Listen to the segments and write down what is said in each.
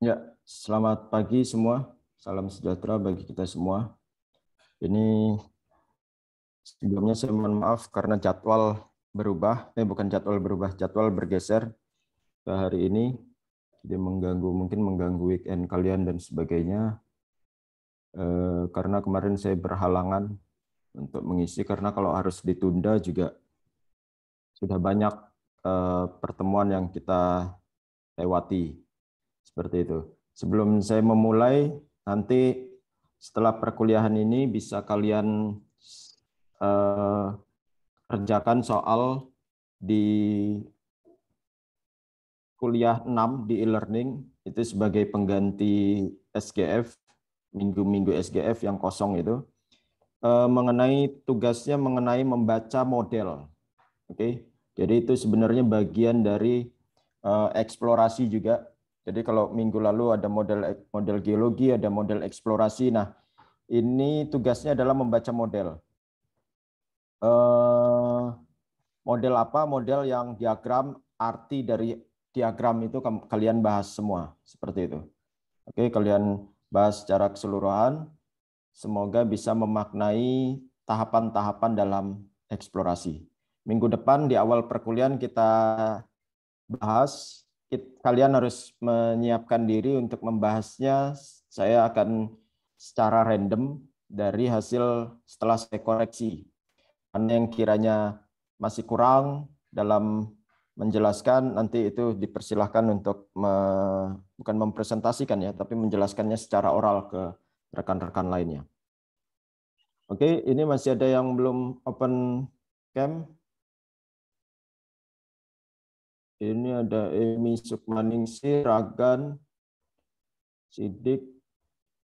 Ya, selamat pagi semua. Salam sejahtera bagi kita semua. Ini sebelumnya saya mohon maaf karena jadwal berubah, bukan jadwal berubah, jadwal bergeser ke hari ini. Jadi mungkin mengganggu weekend kalian dan sebagainya. Karena kemarin saya berhalangan untuk mengisi karena kalau harus ditunda juga sudah banyak pertemuan yang kita lewati. Seperti itu. Sebelum saya memulai, nanti setelah perkuliahan ini bisa kalian eh, kerjakan soal di kuliah 6 di e-learning itu sebagai pengganti SGF, minggu-minggu SGF yang kosong itu, mengenai tugasnya mengenai membaca model. Oke. Jadi itu sebenarnya bagian dari eksplorasi juga. Jadi kalau minggu lalu ada model model geologi, ada model eksplorasi. Nah, ini tugasnya adalah membaca model. Model apa? Model yang diagram, arti dari diagram itu kalian bahas semua. Seperti itu. Oke, kalian bahas secara keseluruhan. Semoga bisa memaknai tahapan-tahapan dalam eksplorasi. Minggu depan di awal perkuliahan kita bahas, kalian harus menyiapkan diri untuk membahasnya. Saya akan secara random dari hasil setelah saya koreksi. Mana yang kiranya masih kurang dalam menjelaskan, nanti itu dipersilahkan untuk bukan mempresentasikan ya, tapi menjelaskannya secara oral ke rekan-rekan lainnya. Oke, ini masih ada yang belum open cam. Ini ada Emi Sukmaningsih, Ragan, Sidik,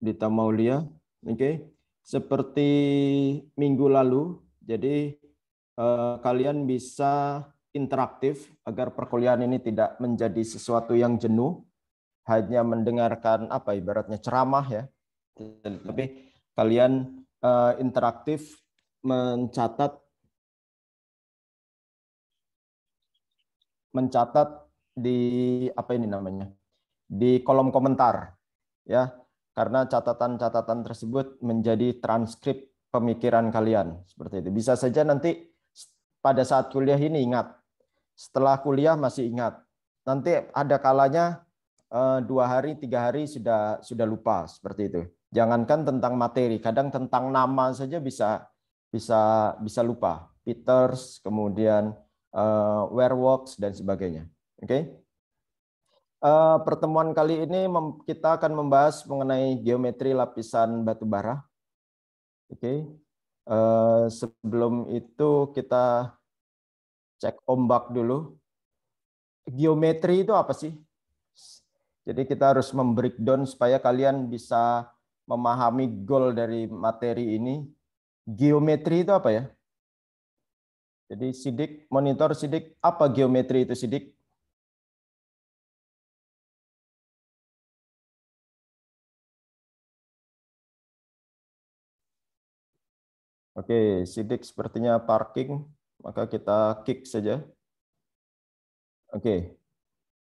Dita Maulia. Oke, seperti minggu lalu, jadi kalian bisa interaktif agar perkuliahan ini tidak menjadi sesuatu yang jenuh, hanya mendengarkan apa ibaratnya ceramah ya. Tapi kalian interaktif mencatat di apa ini namanya? Di kolom komentar ya. Karena catatan-catatan tersebut menjadi transkrip pemikiran kalian seperti itu. Bisa saja nanti pada saat kuliah ini ingat, setelah kuliah masih ingat. Nanti ada kalanya 2 hari, 3 hari sudah lupa seperti itu. Jangankan tentang materi, kadang tentang nama saja bisa lupa. Peters, kemudian Wereworks dan sebagainya. Oke. Pertemuan kali ini kita akan membahas mengenai geometri lapisan batu bara. Oke. Sebelum itu kita cek ombak dulu. Geometri itu apa sih? Jadi kita harus membreakdown supaya kalian bisa memahami goal dari materi ini. Geometri itu apa ya? Jadi Sidik, monitor Sidik, apa geometri itu Sidik? Oke, Sidik sepertinya parking, maka kita kick saja. Oke,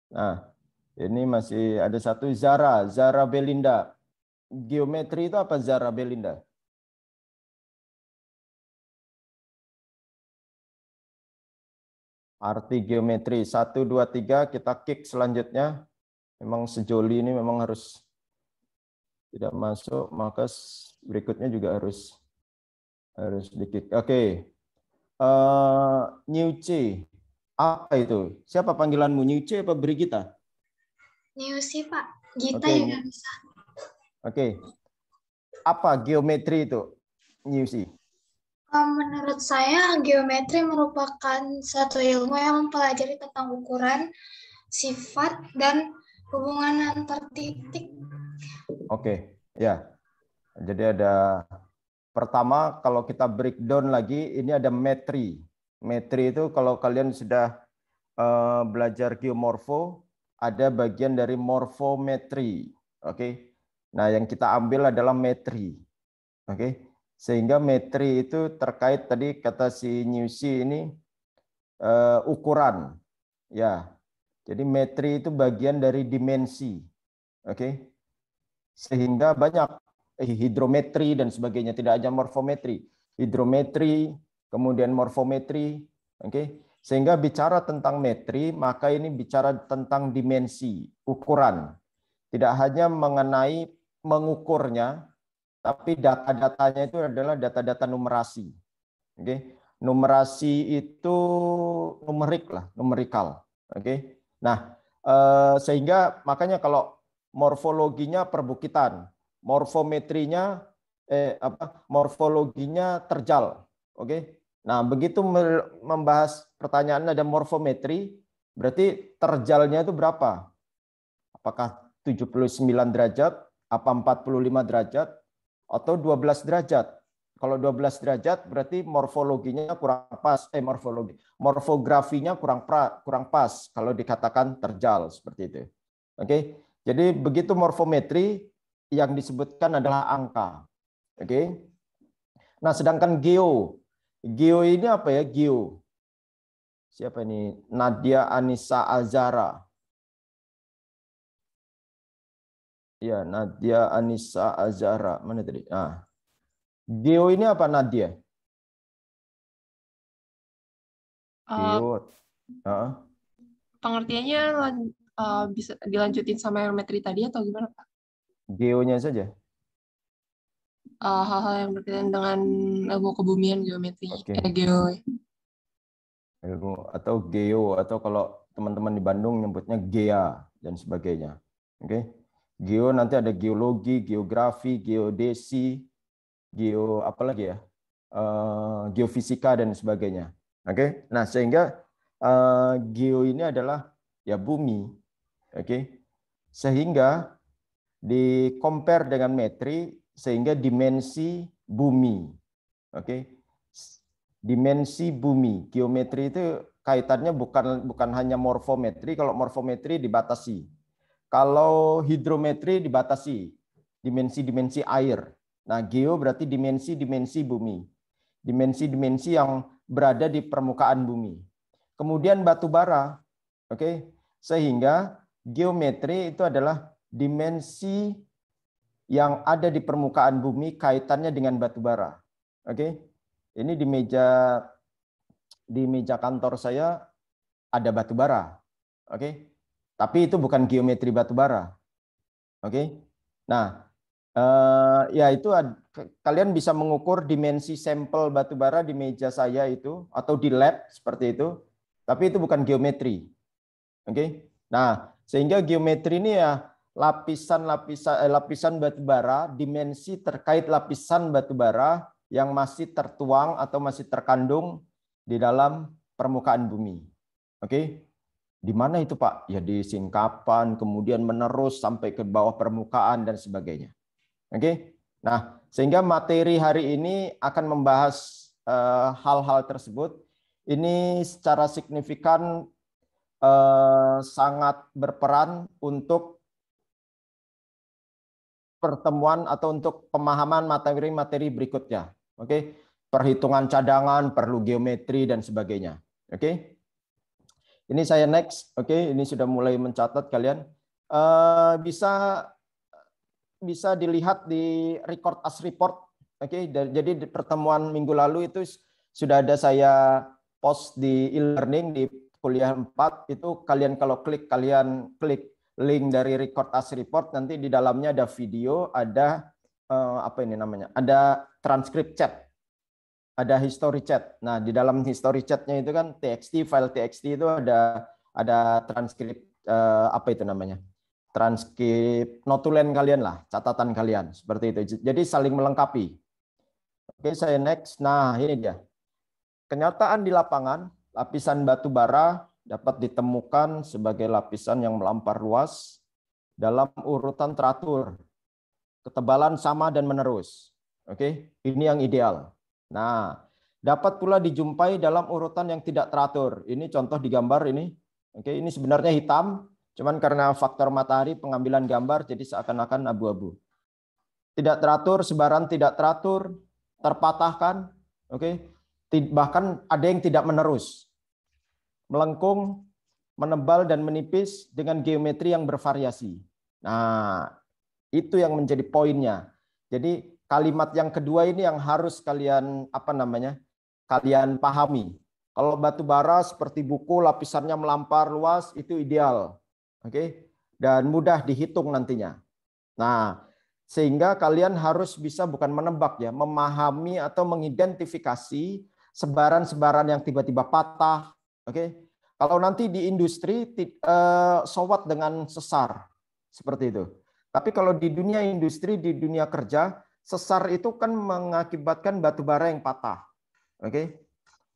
nah ini masih ada satu Zara Belinda. Geometri itu apa Zara Belinda? Arti geometri 1, 2, 3 kita kick selanjutnya. Memang sejoli ini memang harus tidak masuk, maka berikutnya juga harus di kick. Oke. New C. Apa itu? Siapa panggilanmu? New C apa Brigita? New sih Pak, Gita Oke, juga bisa. oke. Apa geometri itu? New C. Menurut saya, geometri merupakan satu ilmu yang mempelajari tentang ukuran, sifat, dan hubungan antar titik. Oke, ya. Jadi ada pertama kalau kita breakdown lagi, ini ada metri. Metri itu kalau kalian sudah belajar geomorfo, ada bagian dari morfometri. Oke. Nah, yang kita ambil adalah metri. Oke. Sehingga metri itu terkait tadi kata si Newsy ini ukuran. Ya. Jadi metri itu bagian dari dimensi. Oke. Sehingga banyak hidrometri dan sebagainya, tidak hanya morfometri, hidrometri, kemudian morfometri, oke. Sehingga bicara tentang metri, maka ini bicara tentang dimensi, ukuran. Tidak hanya mengenai mengukurnya, tapi data-datanya itu adalah data-data numerasi. Oke. Numerasi itu numerik lah, numerikal. Oke. Nah, sehingga makanya kalau morfologinya perbukitan, morfometrinya morfologinya terjal. Oke. Nah, begitu membahas pertanyaan ada morfometri, berarti terjalnya itu berapa? Apakah 79 derajat, apa 45 derajat, atau 12 derajat? Kalau 12 derajat berarti morfologinya kurang pas, morfografinya kurang pas kalau dikatakan terjal seperti itu. Oke. Jadi begitu morfometri yang disebutkan adalah angka. Oke. Nah, sedangkan geo ini apa ya? Geo. Siapa ini? Nadia Anissa Azara. Ya, Nadia Anissa Azara. Mana tadi? Ah. Geo ini apa, Nadia? Geo. Pengertiannya bisa dilanjutin sama yang metri tadi atau gimana, Pak? Geonya saja. Hal-hal yang berkaitan dengan ilmu kebumian, geometri, Oke. geo. Ilmu atau geo, atau kalau teman-teman di Bandung nyebutnya gea dan sebagainya. Oke. Geo nanti ada geologi, geografi, geodesi, geo apa lagi ya? Geofisika dan sebagainya. Oke. Nah, sehingga geo ini adalah ya bumi. Oke. Sehingga di compare dengan metri, sehingga dimensi bumi. Oke. Dimensi bumi. Geometri itu kaitannya bukan hanya morfometri. Kalau morfometri dibatasi. Kalau hidrometri dibatasi. Dimensi-dimensi air. Nah, geo berarti dimensi-dimensi bumi. Dimensi-dimensi yang berada di permukaan bumi. Kemudian batu bara. Oke. Sehingga geometri itu adalah dimensi yang ada di permukaan bumi kaitannya dengan batu bara. Oke. Ini di meja kantor saya ada batu bara. Oke. Tapi itu bukan geometri batu bara. Oke. Nah, ya itu kalian bisa mengukur dimensi sampel batu bara di meja saya itu atau di lab seperti itu. Tapi itu bukan geometri. Oke. Nah, sehingga geometri ini ya lapisan batu bara, dimensi terkait lapisan batu bara yang masih tertuang atau masih terkandung di dalam permukaan bumi. Oke. Di mana itu, Pak? Ya di singkapan, kemudian menerus sampai ke bawah permukaan dan sebagainya. Oke. Nah, sehingga materi hari ini akan membahas hal-hal tersebut. Ini secara signifikan sangat berperan untuk pertemuan atau untuk pemahaman materi-materi berikutnya. Oke. Perhitungan cadangan, perlu geometri dan sebagainya. Oke. Ini saya next. Oke, ini sudah mulai mencatat kalian. Bisa dilihat di record as report. Oke, jadi di pertemuan minggu lalu itu sudah ada saya post di e-learning di kuliah 4 itu kalian klik link dari record as report, nanti di dalamnya ada video, ada apa ini namanya? Ada transkrip chat. Ada history chat. Nah, di dalam history chatnya itu kan file TXT itu ada transkrip apa itu namanya? Transkrip notulen kalian lah, catatan kalian seperti itu. Jadi saling melengkapi. Oke, saya next. Nah, ini dia. Kenyataan di lapangan, lapisan batu bara dapat ditemukan sebagai lapisan yang melampar luas dalam urutan teratur. Ketebalan sama dan menerus. Oke, ini yang ideal. Nah, dapat pula dijumpai dalam urutan yang tidak teratur. Ini contoh di gambar ini. Oke, ini sebenarnya hitam, cuman karena faktor matahari pengambilan gambar jadi seakan-akan abu-abu. Tidak teratur, sebaran tidak teratur, terpatahkan. Oke, bahkan ada yang tidak menerus. Melengkung, menebal dan menipis dengan geometri yang bervariasi. Nah, itu yang menjadi poinnya. Jadi kalimat yang kedua ini yang harus kalian kalian pahami. Kalau batu bara seperti buku lapisannya melampar luas itu ideal. Oke? Dan mudah dihitung nantinya. Nah, sehingga kalian harus bisa bukan menebak ya, memahami atau mengidentifikasi sebaran-sebaran yang tiba-tiba patah. Oke? Kalau nanti di industri sowat dengan sesar seperti itu. Tapi kalau di dunia industri, di dunia kerja, sesar itu kan mengakibatkan batu bara yang patah. Oke?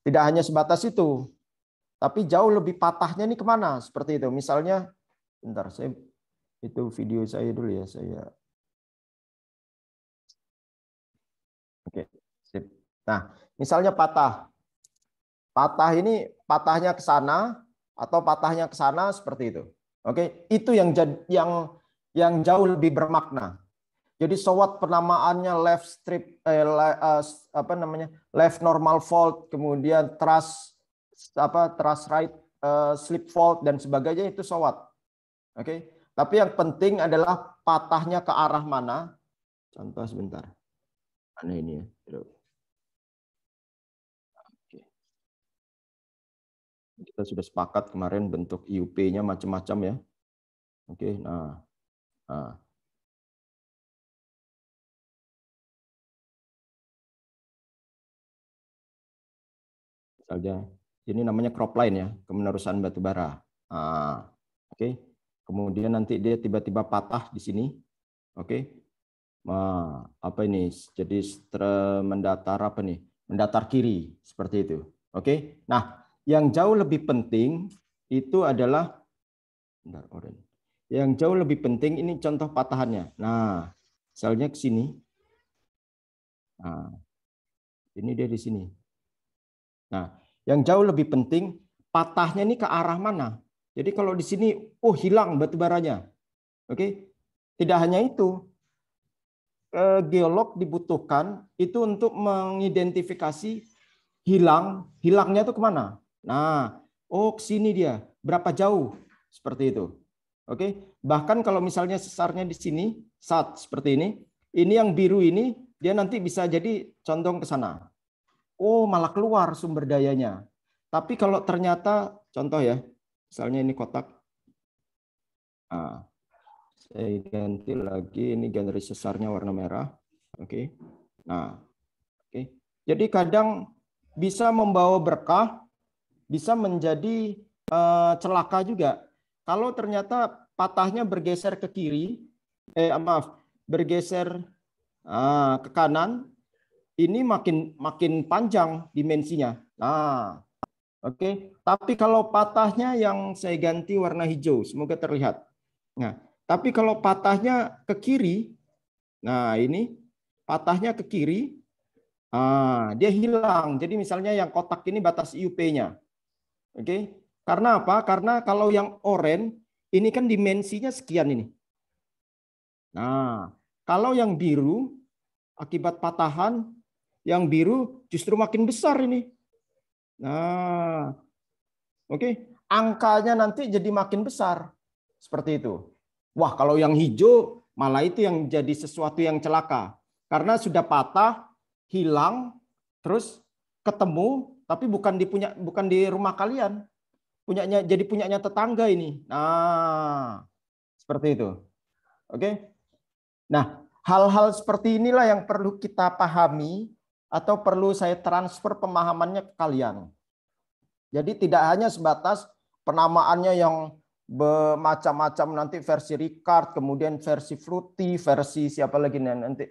Tidak hanya sebatas itu, tapi jauh lebih patahnya ini kemana? Seperti itu. Misalnya, bentar, itu video saya dulu ya. Oke, sip. Nah, misalnya patah. Patah ini patahnya ke sana atau patahnya ke sana seperti itu. Oke, itu yang jauh lebih bermakna. Jadi sowat penamaannya left strip left normal fault, kemudian truss right slip fault dan sebagainya itu sowat. Oke. Tapi yang penting adalah patahnya ke arah mana. Contoh sebentar. Mana ini ya? Oke. Kita sudah sepakat kemarin bentuk IUP-nya macam-macam ya. Oke, nah. Misalnya ini namanya crop line ya, kemenerusan batu bara. Nah, oke. Kemudian nanti dia tiba-tiba patah di sini. Oke. Nah, apa ini? Jadi mendatar apa nih? Mendatar kiri seperti itu. Oke. Nah, yang jauh lebih penting itu adalah yang jauh lebih penting ini contoh patahannya. Nah, misalnya ke sini. Nah, ini dia di sini. Nah, yang jauh lebih penting patahnya ini ke arah mana. Jadi kalau di sini, hilang batu baranya. Oke, tidak hanya itu, geolog dibutuhkan itu untuk mengidentifikasi hilangnya itu kemana. Nah, ke sini dia, berapa jauh, seperti itu. Oke, bahkan kalau misalnya sesarnya di sini, seperti ini yang biru ini dia nanti bisa jadi condong ke sana. Malah keluar sumber dayanya. Tapi kalau ternyata, contoh ya, misalnya ini kotak. Nah, saya ganti lagi, ini garis sesarnya warna merah. Oke. Nah, oke. Jadi kadang bisa membawa berkah, bisa menjadi celaka juga. Kalau ternyata patahnya bergeser ke kiri, bergeser ke kanan, ini makin panjang dimensinya. Nah, oke. Tapi kalau patahnya yang saya ganti warna hijau, semoga terlihat. Nah, tapi kalau patahnya ke kiri, nah ini patahnya ke kiri, dia hilang. Jadi misalnya yang kotak ini batas IUP-nya. Oke. Karena apa? Karena kalau yang oranye ini kan dimensinya sekian ini. Nah, kalau yang biru akibat patahan, yang biru justru makin besar ini. Nah, oke. Angkanya nanti jadi makin besar. Seperti itu. Wah, kalau yang hijau malah itu yang jadi sesuatu yang celaka. Karena sudah patah, hilang, terus ketemu, tapi bukan di rumah kalian. Jadi punyanya tetangga ini. Nah, seperti itu. Oke. Nah, hal-hal seperti inilah yang perlu kita pahami atau perlu saya transfer pemahamannya ke kalian. Jadi tidak hanya sebatas penamaannya yang bermacam-macam, nanti versi Ricard, kemudian versi Fruity, versi siapa lagi nanti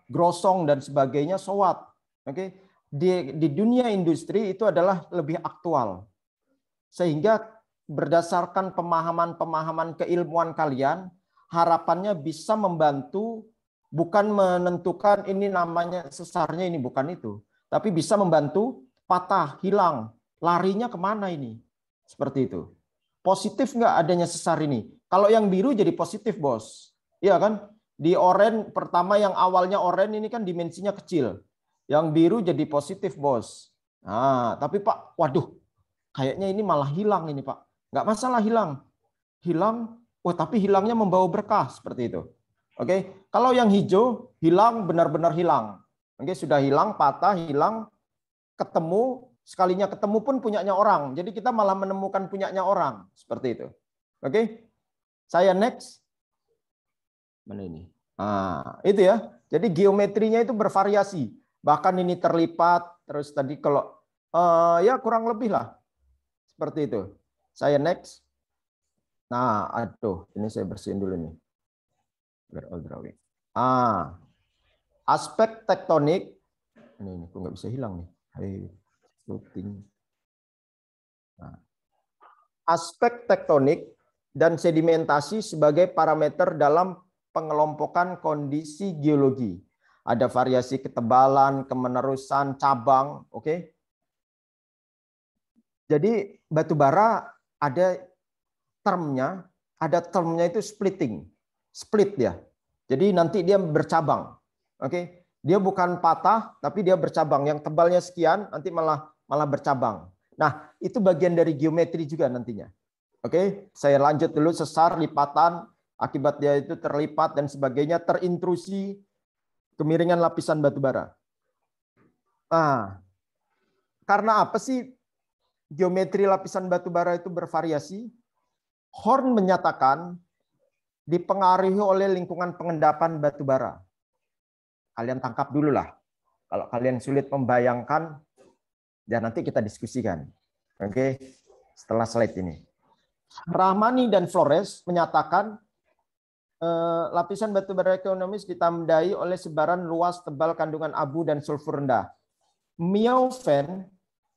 Grosong dan sebagainya, sowat. Oke. Di dunia industri itu adalah lebih aktual. Sehingga berdasarkan pemahaman-pemahaman keilmuan kalian, harapannya bisa membantu, bukan menentukan ini namanya sesarnya, ini bukan itu. Tapi bisa membantu patah, hilang, larinya kemana ini. Seperti itu. Positif nggak adanya sesar ini? Kalau yang biru jadi positif, bos. Iya kan? Di oranye pertama yang awalnya oranye ini kan dimensinya kecil. Yang biru jadi positif, bos. Nah, tapi Pak, waduh, kayaknya ini malah hilang ini, Pak. Nggak masalah hilang. Hilang Oh, tapi hilangnya membawa berkah seperti itu. Oke, kalau yang hijau hilang benar-benar hilang. Oke, sudah hilang, patah, hilang, ketemu, sekalinya ketemu pun punyanya orang. Jadi kita malah menemukan punyanya orang seperti itu. Oke, saya next. Mana ini? Ah, itu ya. Jadi geometrinya itu bervariasi. Bahkan ini terlipat, terus tadi kalau ya kurang lebih lah seperti itu. Saya next. Nah, aduh, ini saya bersihin dulu nih. All drawing. Ah, aspek tektonik. Ini kok nggak bisa hilang nih. Hai, floating. Nah, aspek tektonik dan sedimentasi sebagai parameter dalam pengelompokan kondisi geologi. Ada variasi ketebalan, kemenerusan, cabang, oke. Jadi batu bara ada termnya itu splitting. Split dia. Jadi nanti dia bercabang. Oke. Dia bukan patah tapi dia bercabang. Yang tebalnya sekian nanti malah bercabang. Nah, itu bagian dari geometri juga nantinya. Oke, saya lanjut dulu. Sesar, lipatan, akibat dia itu terlipat dan sebagainya, terintrusi, kemiringan lapisan batu bara. Nah, karena apa sih geometri lapisan batu bara itu bervariasi? Horn menyatakan dipengaruhi oleh lingkungan pengendapan batu bara. Kalian tangkap dulu lah. Kalau kalian sulit membayangkan, ya nanti kita diskusikan. Oke, setelah slide ini. Rahmani dan Flores menyatakan lapisan batu bara ekonomis ditandai oleh sebaran luas tebal kandungan abu dan sulfur rendah. Miofen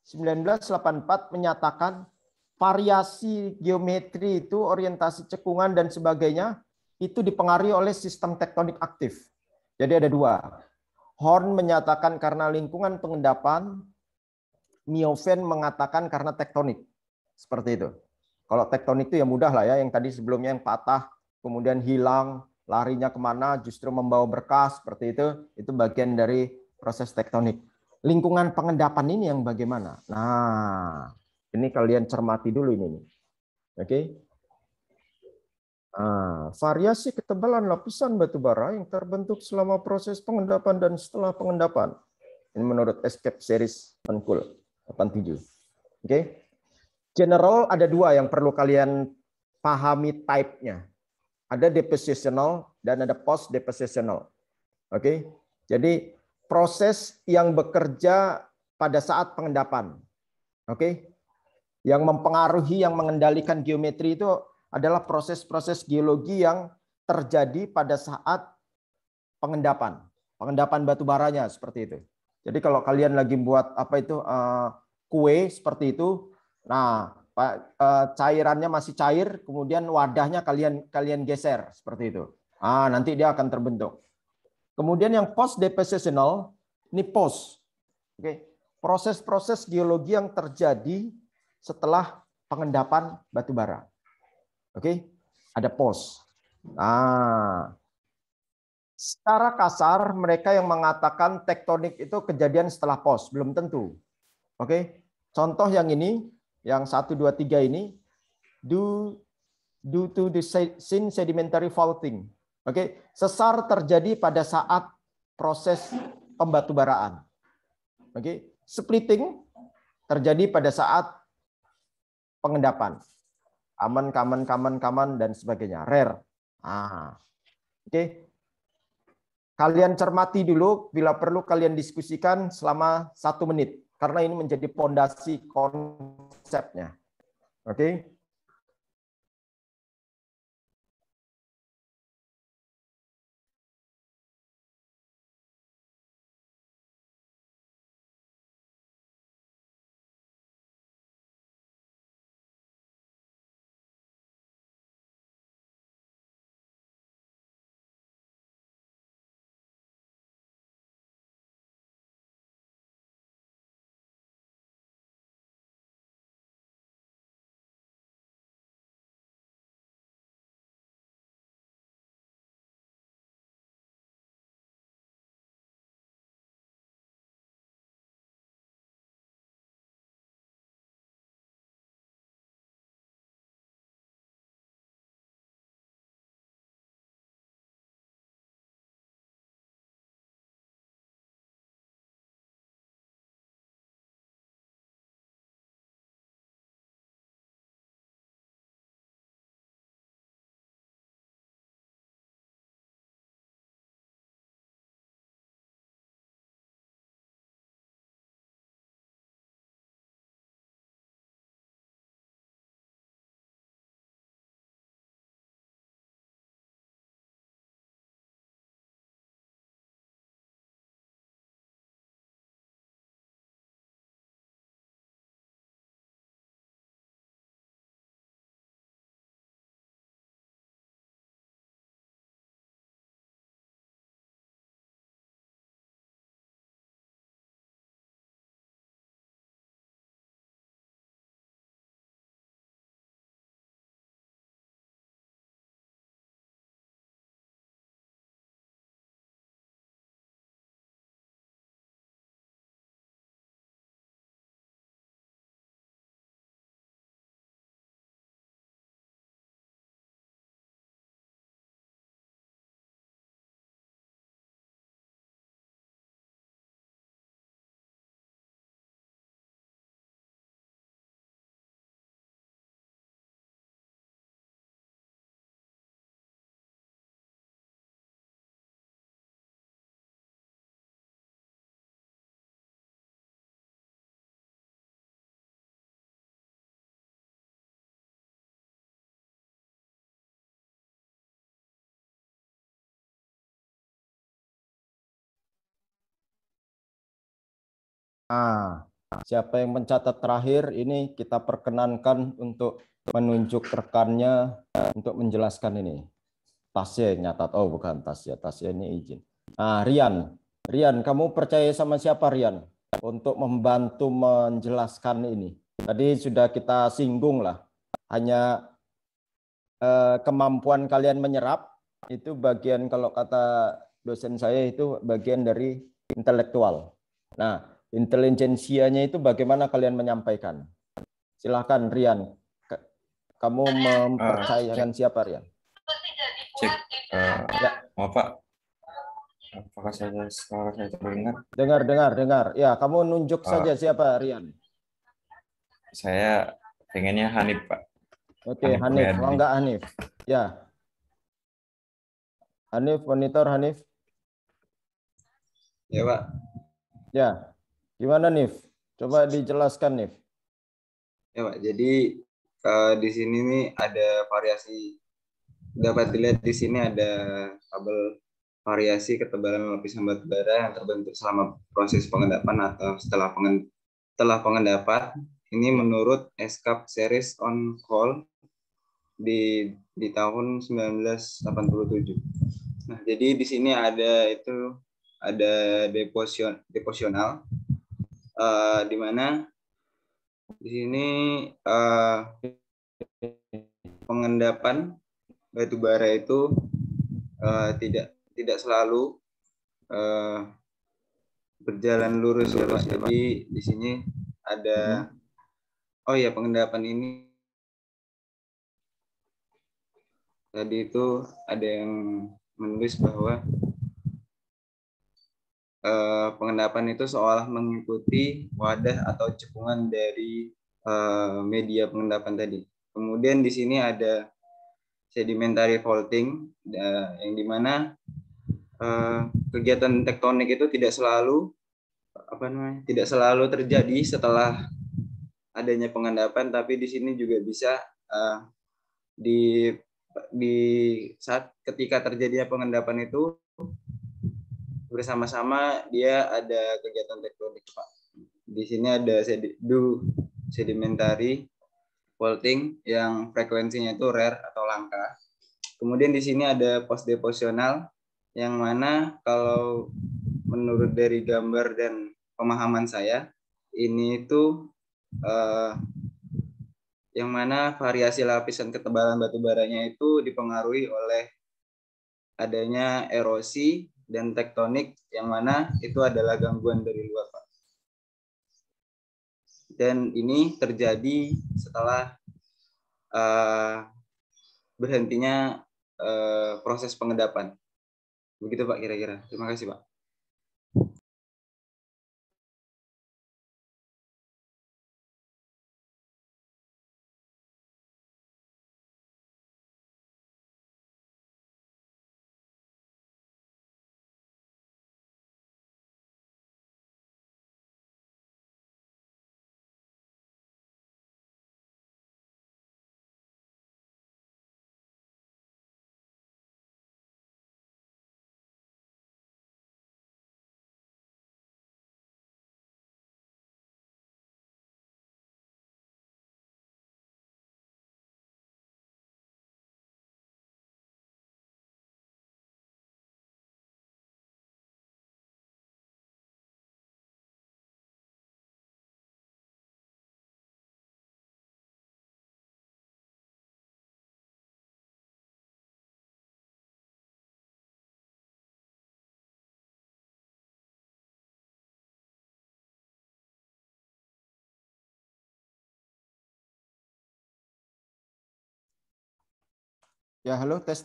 1984 menyatakan variasi geometri itu, orientasi cekungan dan sebagainya itu dipengaruhi oleh sistem tektonik aktif. Jadi ada dua. Horn menyatakan karena lingkungan pengendapan, Miofen mengatakan karena tektonik. Seperti itu. Kalau tektonik itu ya mudah lah ya, yang tadi sebelumnya yang patah, kemudian hilang, larinya kemana, justru membawa berkah, seperti itu bagian dari proses tektonik. Lingkungan pengendapan ini yang bagaimana? Nah, ini kalian cermati dulu ini. Oke. Nah, variasi ketebalan lapisan batu bara yang terbentuk selama proses pengendapan dan setelah pengendapan. Ini menurut Escape Series Uncool 87. Oke. General ada dua yang perlu kalian pahami type-nya. Ada depositional dan ada post depositional. Oke. Jadi proses yang bekerja pada saat pengendapan. Oke. Yang mempengaruhi, yang mengendalikan geometri itu adalah proses-proses geologi yang terjadi pada saat pengendapan. Pengendapan batu baranya seperti itu. Jadi kalau kalian lagi buat apa itu kue seperti itu, nah cairannya masih cair, kemudian wadahnya kalian geser seperti itu. Ah, nanti dia akan terbentuk. Kemudian yang post depositional, ini post. Oke. Proses-proses geologi yang terjadi setelah pengendapan batu bara. Oke. Ada post. Nah, secara kasar mereka yang mengatakan tektonik itu kejadian setelah post, belum tentu. Oke. Contoh yang ini, yang 1 2 3 ini due to the sedimentary faulting. Oke, sesar terjadi pada saat proses pembatubaraan. Oke, splitting terjadi pada saat pengendapan. Kaman dan sebagainya, rare. Oke. Kalian cermati dulu, bila perlu kalian diskusikan selama 1 menit karena ini menjadi pondasi konsepnya. Oke. Nah, siapa yang mencatat terakhir ini kita perkenankan untuk menunjuk rekannya untuk menjelaskan ini. Tasya yang nyatat. Oh, bukan Tasya. Tasya ini izin. Nah, Rian. Rian, kamu percaya sama siapa, Rian? Untuk membantu menjelaskan ini. Tadi sudah kita singgung lah. Hanya kemampuan kalian menyerap, itu bagian, kalau kata dosen saya, itu bagian dari intelektual. Nah, intelijensianya itu bagaimana kalian menyampaikan. Silahkan, Rian. Kamu mempercayakan siapa, Rian? Cek. Ya. Maaf, Pak. Apakah saya terdengar? Dengar. Ya, kamu nunjuk saja siapa, Rian. Saya pengennya Hanif, Pak. Oke, Hanif. Oh, enggak Hanif. Ya. Hanif, monitor Hanif. Ya, Pak. Ya. Gimana, Nif? Coba dijelaskan, Nif. Ya, Pak. Jadi di sini nih ada variasi. Dapat dilihat di sini ada tabel variasi ketebalan lapisan batubara yang terbentuk selama proses pengendapan atau setelah pengendapan. Ini menurut ESCAP Series on Call di tahun 1987. Nah, jadi di sini ada deposional di mana di sini pengendapan batu bara itu tidak selalu berjalan lurus ya, Pak. Jadi di sini ada pengendapan ini tadi itu ada yang menulis bahwa pengendapan itu seolah mengikuti wadah atau cekungan dari media pengendapan tadi. Kemudian di sini ada sedimentary faulting yang dimana kegiatan tektonik itu tidak selalu terjadi setelah adanya pengendapan, tapi di sini juga bisa di saat ketika terjadinya pengendapan itu bersama-sama dia ada kegiatan tektonik, Pak. Di sini ada sedimentary faulting yang frekuensinya itu rare atau langka. Kemudian di sini ada post deposional yang mana kalau menurut dari gambar dan pemahaman saya ini itu yang mana variasi lapisan ketebalan batu baranya itu dipengaruhi oleh adanya erosi dan tektonik yang mana itu adalah gangguan dari luar, Pak. Dan ini terjadi setelah berhentinya proses pengendapan. Begitu, Pak, kira-kira. Terima kasih, Pak. Ya, halo, tes.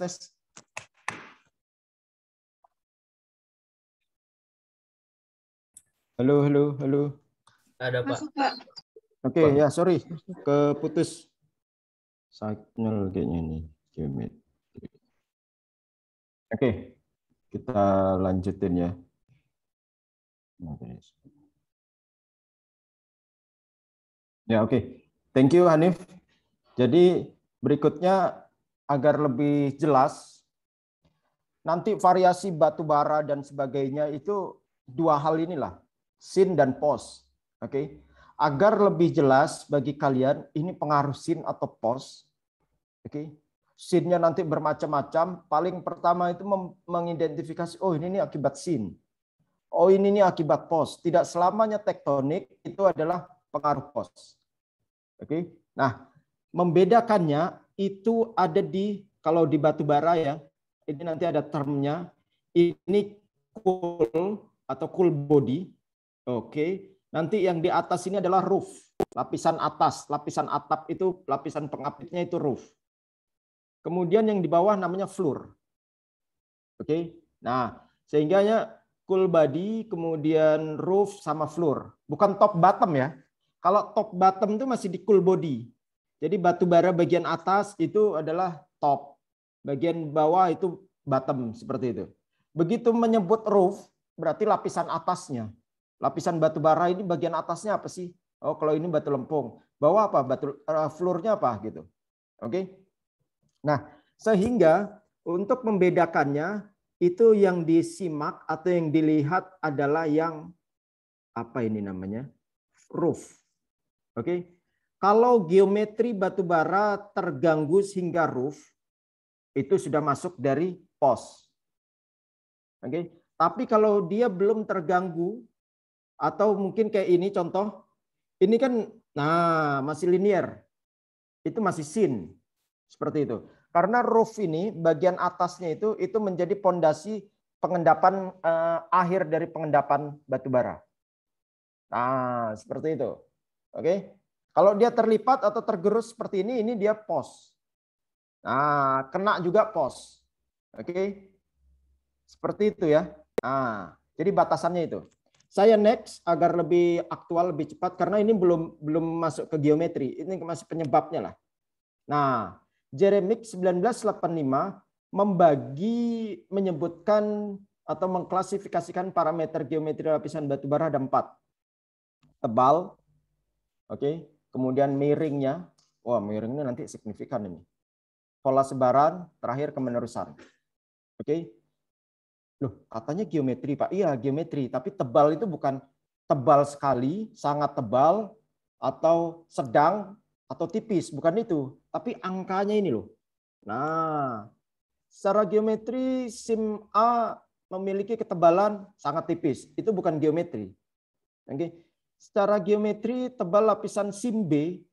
Halo. Ada, Pak. Oke, ya, sorry, keputus signal kayaknya ini. Oke, kita lanjutin ya. Ya, oke. Thank you, Hanif. Jadi berikutnya agar lebih jelas, nanti variasi batu bara dan sebagainya itu dua hal inilah, sin dan pos. Oke. Agar lebih jelas bagi kalian ini pengaruh sin atau pos. Oke. Sinnya nanti bermacam-macam. Paling pertama itu mengidentifikasi, oh ini akibat sin. Oh ini akibat pos. Tidak selamanya tektonik itu adalah pengaruh pos. Oke. Nah, membedakannya itu ada di, kalau di batu bara ya, ini nanti ada termnya. Ini cool atau cool body. Oke. Nanti yang di atas ini adalah roof, lapisan atas, lapisan atap itu, lapisan pengapitnya itu roof. Kemudian yang di bawah namanya floor. Oke. Nah, sehingganya cool body, kemudian roof sama floor. Bukan top bottom ya. Kalau top bottom itu masih di cool body. Jadi batu bara bagian atas itu adalah top. Bagian bawah itu bottom, seperti itu. Begitu menyebut roof, berarti lapisan atasnya. Lapisan batu bara ini bagian atasnya apa sih? Oh, kalau ini batu lempung. Bawah apa? Batu floor-nya apa gitu. Oke. Nah, sehingga untuk membedakannya itu yang disimak atau yang dilihat adalah yang apa ini namanya? Roof. Oke. Kalau geometri batu bara terganggu hingga roof, itu sudah masuk dari pos. Oke. Tapi kalau dia belum terganggu, atau mungkin kayak ini contoh, ini kan nah masih linear, itu masih sin, seperti itu. Karena roof ini bagian atasnya itu menjadi pondasi pengendapan akhir dari pengendapan batu bara. Nah seperti itu, oke. Kalau dia terlipat atau tergerus seperti ini dia pos. Nah kena juga pos, oke. Seperti itu ya. Nah jadi batasannya itu. Saya next agar lebih aktual, lebih cepat karena ini belum masuk ke geometri. Ini masih penyebabnya lah. Nah, Jeremic 1985 menyebutkan atau mengklasifikasikan parameter geometri lapisan batu bara ada 4. Tebal, oke. Kemudian miringnya, wah miringnya nanti signifikan ini. Pola sebaran, terakhir kemenerusan, oke. Loh, katanya geometri, Pak. Iya, geometri. Tapi tebal itu bukan tebal sekali, sangat tebal, atau sedang, atau tipis. Bukan itu. Tapi angkanya ini loh. Nah, secara geometri SIM A memiliki ketebalan sangat tipis. Itu bukan geometri. Oke. Secara geometri tebal lapisan SIM B.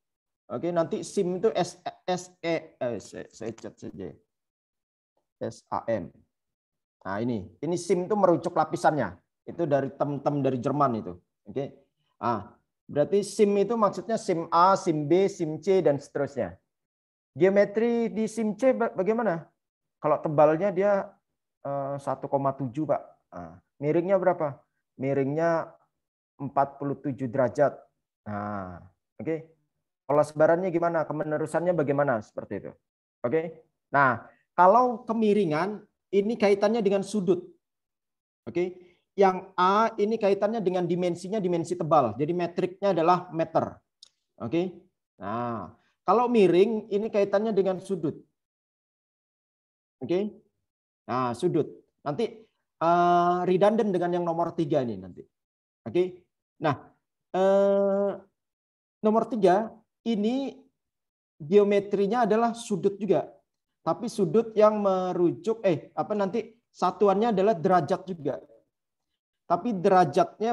Oke, nanti SIM itu saya cat saja. SAM. Nah ini SIM itu merujuk lapisannya. Itu dari tem-tem dari Jerman itu. Oke. Ah, berarti SIM itu maksudnya SIM A, SIM B, SIM C dan seterusnya. Geometri di SIM C bagaimana? Kalau tebalnya dia 1,7 Pak. Nah, miringnya berapa? Miringnya 47 derajat. Nah, oke. Pola sebarannya gimana? Kemenerusannya bagaimana? Seperti itu. Oke. Nah, kalau kemiringan ini kaitannya dengan sudut. Oke. Yang A ini kaitannya dengan dimensinya, dimensi tebal. Jadi metriknya adalah meter. Oke. Nah, kalau miring ini kaitannya dengan sudut. Oke. Nah, sudut. Nanti redundant dengan yang nomor 3 ini nanti. Oke. Nah, nomor 3 ini geometrinya adalah sudut juga. Tapi sudut yang merujuk nanti satuannya adalah derajat juga. Tapi derajatnya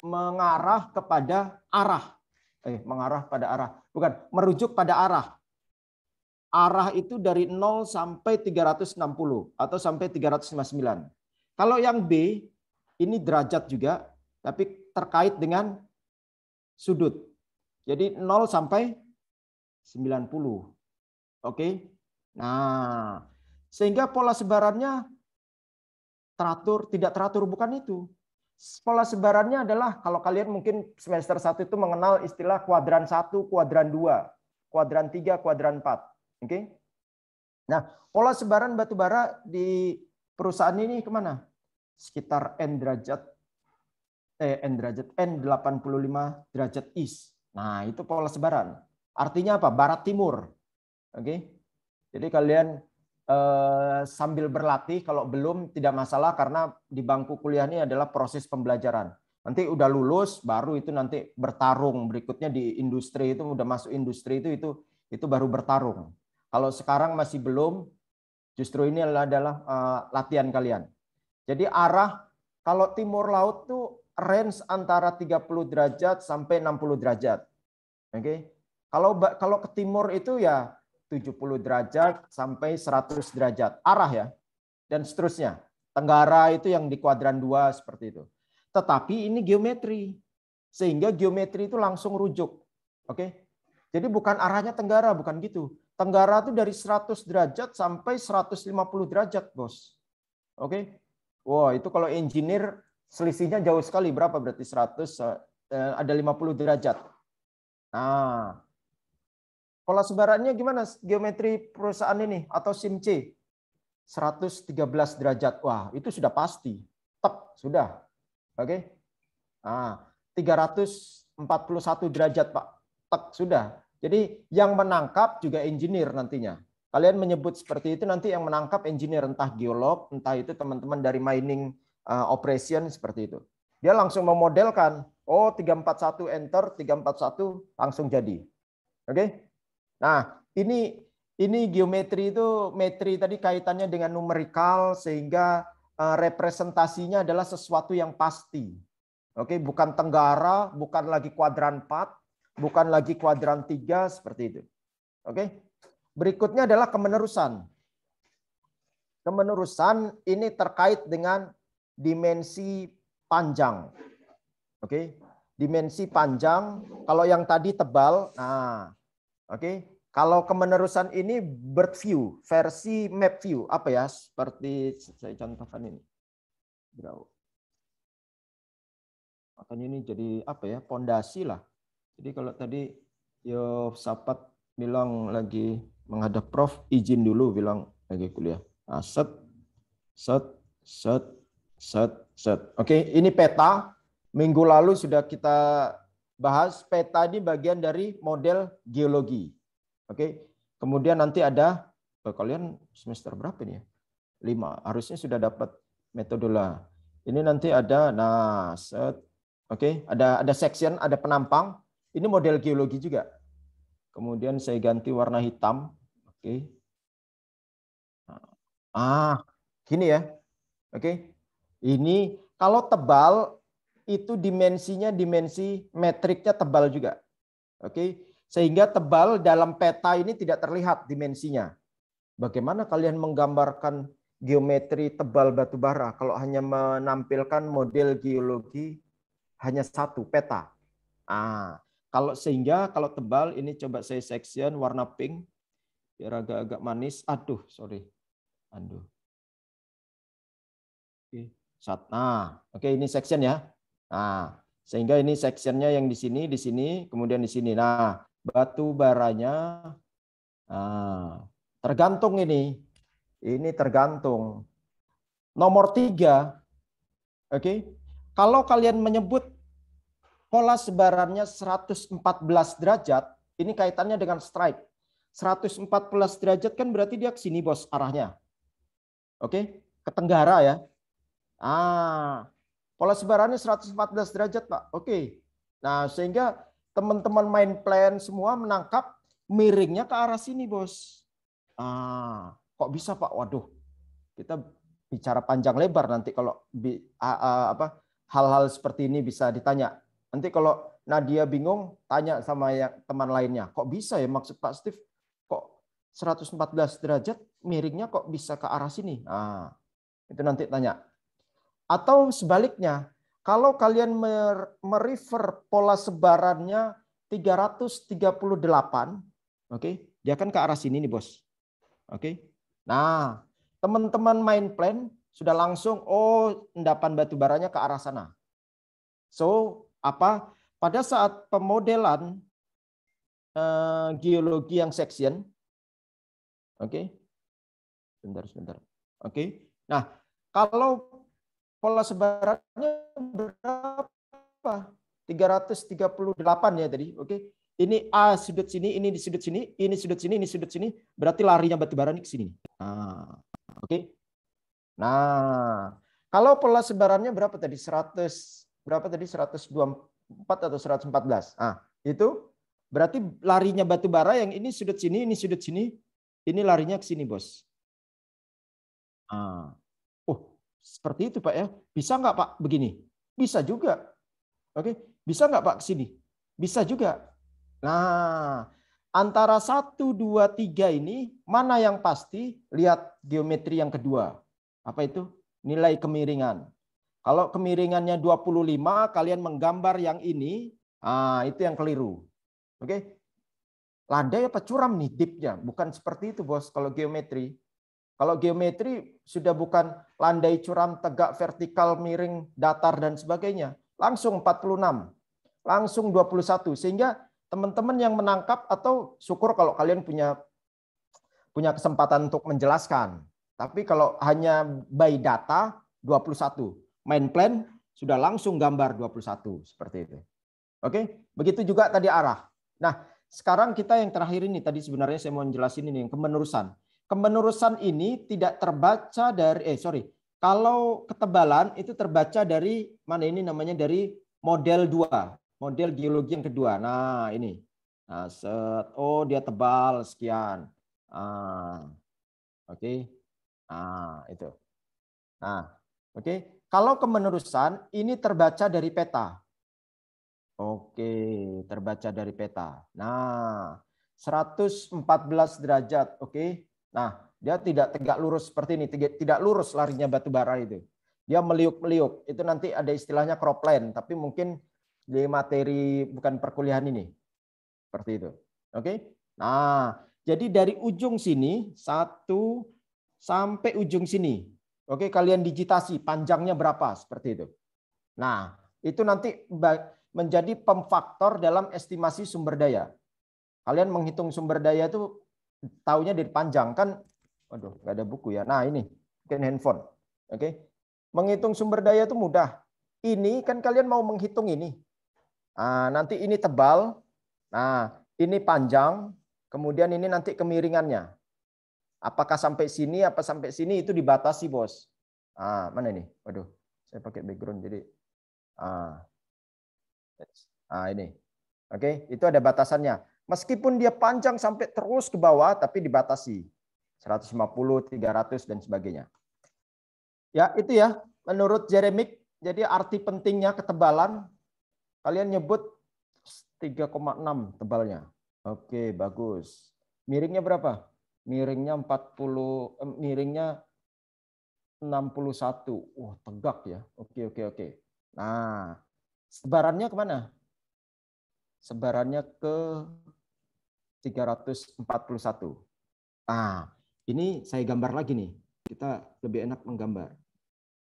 mengarah kepada arah. Mengarah pada arah. Bukan, merujuk pada arah. Arah itu dari 0 sampai 360 atau sampai 359. Kalau yang B ini derajat juga tapi terkait dengan sudut. Jadi 0 sampai 90. Oke. Nah, sehingga pola sebarannya teratur, tidak teratur, bukan itu. Pola sebarannya adalah kalau kalian mungkin semester 1 itu mengenal istilah kuadran 1, kuadran 2, kuadran 3, kuadran 4. Oke. Nah, pola sebaran batu bara di perusahaan ini kemana? Sekitar N 85 derajat east. Nah, itu pola sebaran. Artinya apa? Barat timur. Oke. Jadi kalian sambil berlatih, kalau belum tidak masalah karena di bangku kuliah ini adalah proses pembelajaran. Nanti udah lulus, baru itu nanti bertarung. Berikutnya di industri itu udah masuk industri itu baru bertarung. Kalau sekarang masih belum, justru ini adalah latihan kalian. Jadi arah kalau timur laut tuh range antara 30 derajat sampai 60 derajat. Oke. Kalau ke timur itu ya 70 derajat sampai 100 derajat arah ya. Dan seterusnya. Tenggara itu yang di kuadran 2 seperti itu. Tetapi ini geometri. Sehingga geometri itu langsung rujuk. Oke. Jadi bukan arahnya tenggara, bukan gitu. Tenggara itu dari 100 derajat sampai 150 derajat, Bos. Oke. Wah, itu kalau engineer selisihnya jauh sekali. Berapa berarti 100 ada 50 derajat. Nah, pola sebarannya gimana geometri perusahaan ini atau SIM-C? 113 derajat. Wah, itu sudah pasti. Tep, sudah. Oke. Nah, 341 derajat, Pak. Tek, sudah. Jadi yang menangkap juga engineer nantinya. Kalian menyebut seperti itu, nanti yang menangkap engineer, entah geolog, entah itu teman-teman dari mining operation seperti itu. Dia langsung memodelkan, oh 341 enter, 341 langsung jadi. Oke. Nah, ini geometri itu metri tadi kaitannya dengan numerikal sehingga representasinya adalah sesuatu yang pasti. Oke, bukan tenggara, bukan lagi kuadran 4, bukan lagi kuadran 3 seperti itu. Oke. Berikutnya adalah kemenerusan. Kemenerusan ini terkait dengan dimensi panjang. Oke. Dimensi panjang, kalau yang tadi tebal, nah, oke. Kalau kemenerusan ini bird view, versi map view, apa ya? Seperti saya contohkan ini. Makanya ini jadi apa ya? Pondasi lah. Jadi kalau tadi yo sahabat bilang lagi menghadap Prof, izin dulu bilang lagi kuliah. Nah, set. Oke, ini peta. Minggu lalu sudah kita bahas. Peta ini bagian dari model geologi. Oke, kemudian nanti ada, kalian semester berapa nih ya? 5, harusnya sudah dapat metodologi. Ini nanti ada, nah, set. Oke, ada section, ada penampang. Ini model geologi juga. Kemudian saya ganti warna hitam. Oke. Gini ya. Oke. Ini kalau tebal itu dimensinya dimensi metriknya tebal juga. Oke. Sehingga tebal dalam peta ini tidak terlihat dimensinya. Bagaimana kalian menggambarkan geometri tebal batu bara kalau hanya menampilkan model geologi hanya satu peta? Kalau tebal ini coba saya section warna pink biar agak-agak manis. Sorry. Oke, ini section ya. Nah, sehingga ini sectionnya yang di sini, kemudian di sini. Nah, batu baranya tergantung ini. Ini tergantung. Nomor 3. Oke. Kalau kalian menyebut pola sebarannya 114 derajat, ini kaitannya dengan strike. 114 derajat kan berarti dia ke sini, Bos, arahnya. Oke, ke tenggara ya. Pola sebarannya 114 derajat, Pak. Oke. Nah, sehingga teman-teman main plan semua menangkap miringnya ke arah sini, Bos. Kok bisa, Pak? Waduh. Kita bicara panjang lebar nanti kalau hal-hal seperti ini bisa ditanya. Nanti kalau Nadia bingung, tanya sama yang teman lainnya. Kok bisa ya maksud Pak Steve? Kok 114 derajat miringnya kok bisa ke arah sini? Itu nanti tanya. Atau sebaliknya, kalau kalian merefer pola sebarannya 338, oke, dia akan ke arah sini nih, Bos. Oke. Nah, teman-teman main plan sudah langsung, endapan batu baranya ke arah sana. So, pada saat pemodelan geologi yang section, oke, sebentar, oke. Nah, kalau pola sebarannya berapa? 338 ya tadi, oke. Ini A sudut sini, ini di sudut sini, ini sudut sini, ini sudut sini, berarti larinya batu bara ini ke sini. Oke. Nah, kalau pola sebarannya berapa tadi? 114 berapa tadi? 124 atau 114. Nah, itu berarti larinya batu bara yang ini sudut sini, ini sudut sini, ini larinya ke sini, Bos. Ah. Oh, seperti itu, Pak ya. Bisa nggak, Pak, begini? Bisa juga. Oke, bisa nggak, Pak, ke sini? Bisa juga. Nah, antara 1, 2, 3 ini, mana yang pasti? Lihat geometri yang kedua. Apa itu? Nilai kemiringan. Kalau kemiringannya 25, kalian menggambar yang ini, itu yang keliru. Oke. Landai apa curam nih dipnya? Bukan seperti itu, Bos, kalau geometri. Kalau geometri sudah bukan landai, curam, tegak, vertikal, miring, datar, dan sebagainya. Langsung 46. Langsung 21. Sehingga teman-teman yang menangkap, atau syukur kalau kalian punya kesempatan untuk menjelaskan. Tapi kalau hanya by data, 21. Main plan sudah langsung gambar 21. Seperti itu. Oke, begitu juga tadi arah. Nah, sekarang kita yang terakhir ini, tadi sebenarnya saya mau jelasin ini, yang kemenerusan. Kemenerusan ini tidak terbaca dari, kalau ketebalan itu terbaca dari, mana ini namanya, dari model 2. Model geologi yang kedua. Nah, ini. Nah, oh dia tebal sekian. Oke. Nah, itu. Nah, oke. Kalau kemenerusan ini terbaca dari peta. Oke, terbaca dari peta. Nah, 114 derajat. Oke. Nah, dia tidak tegak lurus seperti ini. Tidak lurus larinya batu bara itu. Dia meliuk-meliuk. Itu nanti ada istilahnya cropland. Tapi mungkin di materi bukan perkuliahan ini. Seperti itu. Oke. Nah, jadi dari ujung sini, 1 sampai ujung sini. Oke, kalian digitasi panjangnya berapa. Seperti itu. Nah, itu nanti menjadi pemfaktor dalam estimasi sumber daya. Kalian menghitung sumber daya itu taunya dari panjang kan? Waduh, nggak ada buku ya. Nah ini, mungkin handphone. Oke, menghitung sumber daya itu mudah. Ini kan kalian mau menghitung ini. Nah, nanti ini tebal. Nah, ini panjang. Kemudian ini nanti kemiringannya. Apakah sampai sini? Apa sampai sini? Itu dibatasi, Bos. Mana ini? Waduh, saya pakai background jadi. Ini. Oke, itu ada batasannya. Meskipun dia panjang sampai terus ke bawah, tapi dibatasi. 150, 300, dan sebagainya. Ya, itu ya. Menurut Jeremik, jadi arti pentingnya ketebalan, kalian nyebut 3,6 tebalnya. Oke, bagus. Miringnya berapa? Miringnya 61. Wah, tegak ya. Oke. Nah, sebarannya kemana? Sebarannya ke 341. Nah, ini saya gambar lagi nih. Kita lebih enak menggambar.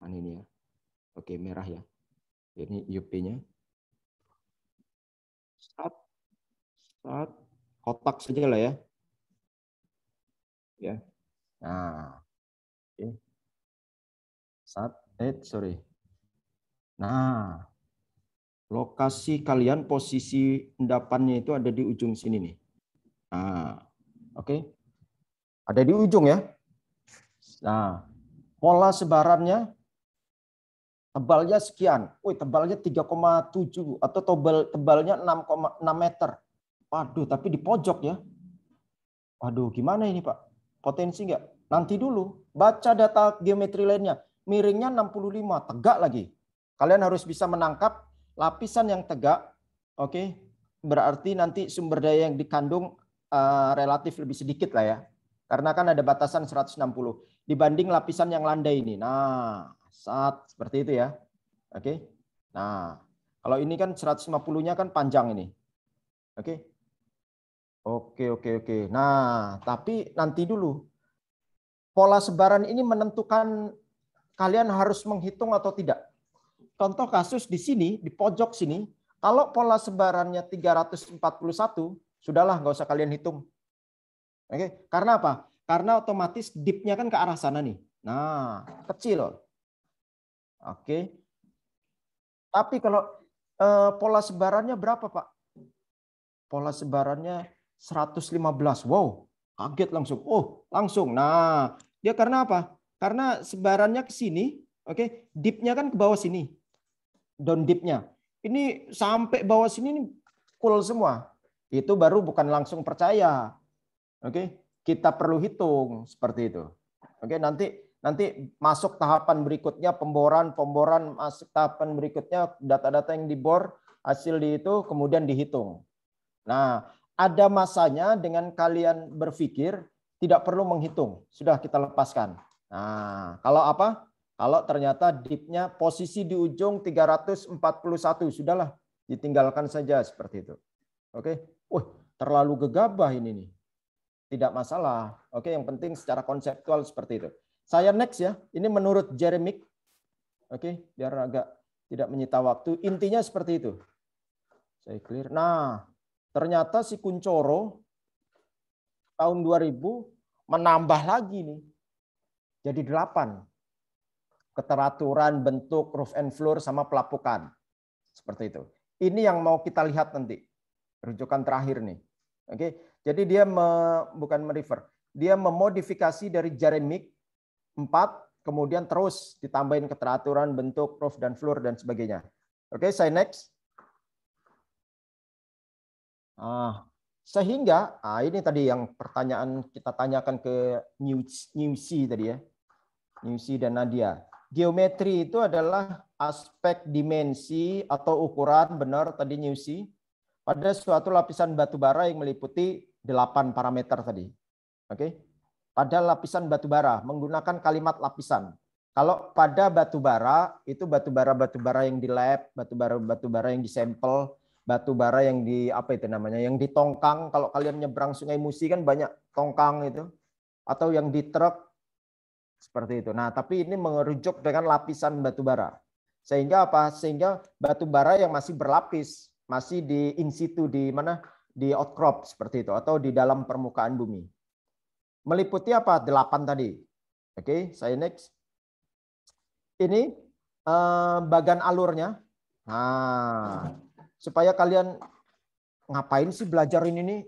Ini ya. Oke, merah ya. Ini UP-nya. Kotak saja lah ya. Ya. Nah. Oke. Nah, lokasi kalian, posisi endapannya itu ada di ujung sini nih. Nah, oke. Ada di ujung ya. Nah, pola sebarannya tebalnya sekian. Tebalnya 3,7 atau tebalnya 6,6 meter. Waduh, tapi di pojok ya. Waduh, gimana ini, Pak? Potensi nggak? Nanti dulu. Baca data geometri lainnya. Miringnya 65, tegak lagi. Kalian harus bisa menangkap lapisan yang tegak. Oke. Berarti nanti sumber daya yang dikandung relatif lebih sedikit lah ya. Karena kan ada batasan 160 dibanding lapisan yang landai ini. Nah, seperti itu ya. Oke. Nah, kalau ini kan 150-nya kan panjang ini. Oke. Oke. Nah, tapi nanti dulu. Pola sebaran ini menentukan kalian harus menghitung atau tidak. Contoh kasus di sini, di pojok sini, kalau pola sebarannya 341, sudahlah nggak usah kalian hitung. Oke, karena apa? Karena otomatis dipnya kan ke arah sana nih. Nah, kecil. Oke. Tapi kalau pola sebarannya berapa, Pak? Pola sebarannya 115. Wow, kaget langsung. Oh, langsung. Nah, dia karena apa? Karena sebarannya ke sini, oke, dipnya kan ke bawah sini. down dip-nya. Ini sampai bawah sini nih cool semua. Itu baru bukan langsung percaya. Oke, kita perlu hitung seperti itu. Oke, nanti masuk tahapan berikutnya pemboran masuk tahapan berikutnya data-data yang dibor, hasil di itu kemudian dihitung. Nah, ada masanya dengan kalian berpikir tidak perlu menghitung, sudah kita lepaskan. Nah, kalau apa? Kalau ternyata dipnya posisi di ujung 341, sudahlah ditinggalkan saja seperti itu. Oke, terlalu gegabah ini nih. Tidak masalah. Oke, yang penting secara konseptual seperti itu. Saya next ya. Ini menurut Jeremy. Oke, biar agak tidak menyita waktu. Intinya seperti itu. Saya clear. Nah, ternyata si Kuncoro tahun 2000 menambah lagi nih. Jadi 8. Keteraturan bentuk roof and floor sama pelapukan. Seperti itu. Ini yang mau kita lihat nanti. Rujukan terakhir nih. Oke, jadi dia bukan merefer. Dia memodifikasi dari Jeremy 4, kemudian terus ditambahin keteraturan bentuk roof dan floor dan sebagainya. Oke, saya next. Sehingga ini tadi yang pertanyaan kita tanyakan ke Newsy tadi ya. Newsy dan Nadia. Geometri itu adalah aspek dimensi atau ukuran, benar tadi Newsy, pada suatu lapisan batu bara yang meliputi 8 parameter tadi. Oke. Pada lapisan batu bara menggunakan kalimat lapisan. Kalau pada batu bara itu batu bara yang di lab, batu bara yang di sampel, batu bara yang di apa itu namanya, yang di tongkang. Kalau kalian nyebrang Sungai Musi kan banyak tongkang itu, atau yang di truk seperti itu. Nah, tapi ini merujuk dengan lapisan batu bara. Sehingga apa? Sehingga batu bara yang masih berlapis, masih di in situ, di mana? Di outcrop seperti itu, atau di dalam permukaan bumi. Meliputi apa? 8 tadi. Oke, saya next. Ini bagan alurnya. Nah, supaya kalian ngapain sih belajar ini nih?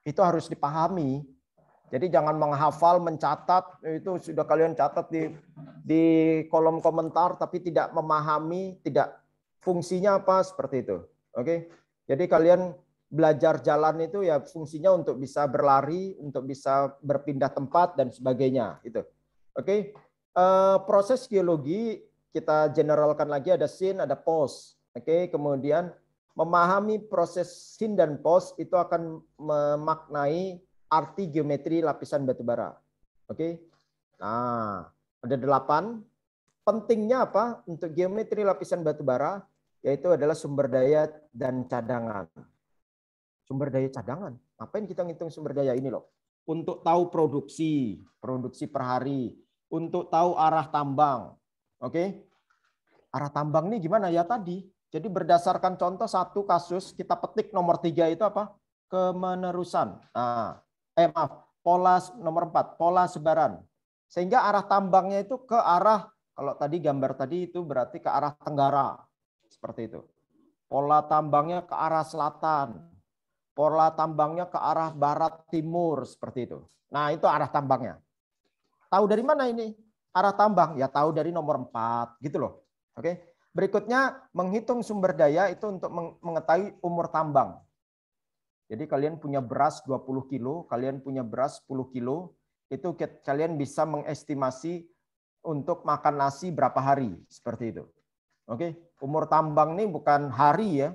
Itu harus dipahami. Jadi jangan menghafal, mencatat, itu sudah kalian catat di kolom komentar, tapi tidak memahami, tidak fungsinya apa seperti itu. Oke, jadi kalian belajar jalan itu ya fungsinya untuk bisa berlari, untuk bisa berpindah tempat dan sebagainya. Itu. Oke, proses geologi kita generalkan lagi, ada scene, ada post. Oke, kemudian memahami proses scene dan post itu akan memaknai arti geometri lapisan batu bara. Oke, nah ada 8. Pentingnya apa untuk geometri lapisan batu bara? Yaitu adalah sumber daya dan cadangan. Sumber daya cadangan. Ngapain kita ngitung sumber daya ini loh? Untuk tahu produksi per hari, untuk tahu arah tambang. Oke? Arah tambang ini gimana ya tadi? Jadi berdasarkan contoh satu kasus, kita petik nomor 3 itu apa? Kemenerusan. Nah, pola nomor 4, pola sebaran. Sehingga arah tambangnya itu ke arah, kalau tadi gambar tadi itu berarti ke arah tenggara. Seperti itu. Pola tambangnya ke arah selatan. Pola tambangnya ke arah barat timur seperti itu. Nah, itu arah tambangnya. Tahu dari mana ini? Arah tambang ya tahu dari nomor 4 gitu loh. Oke. Berikutnya menghitung sumber daya itu untuk mengetahui umur tambang. Jadi kalian punya beras 20 kilo, kalian punya beras 10 kilo, itu kalian bisa mengestimasi untuk makan nasi berapa hari seperti itu. Oke. Umur tambang ini bukan hari ya,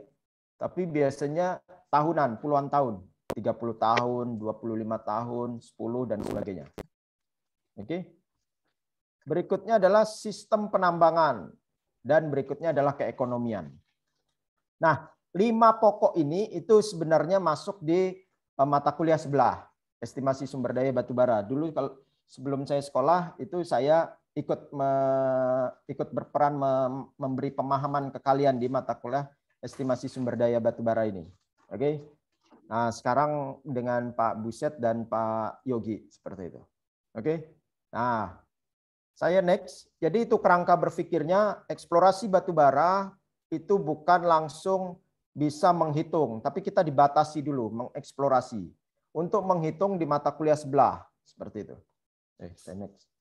tapi biasanya tahunan, puluhan tahun. 30 tahun, 25 tahun, 10, dan sebagainya. Oke. Berikutnya adalah sistem penambangan. Dan berikutnya adalah keekonomian. Nah, 5 pokok ini itu sebenarnya masuk di mata kuliah sebelah. Estimasi sumber daya batubara. Dulu kalau sebelum saya sekolah, itu saya ikut berperan memberi pemahaman ke kalian di mata kuliah estimasi sumber daya batubara ini. Oke. Nah, sekarang dengan Pak Buset dan Pak Yogi seperti itu. Oke. Nah, saya next. Jadi itu kerangka berpikirnya, eksplorasi batubara itu bukan langsung bisa menghitung, tapi kita dibatasi dulu mengeksplorasi. Untuk menghitung di mata kuliah sebelah seperti itu. Saya next.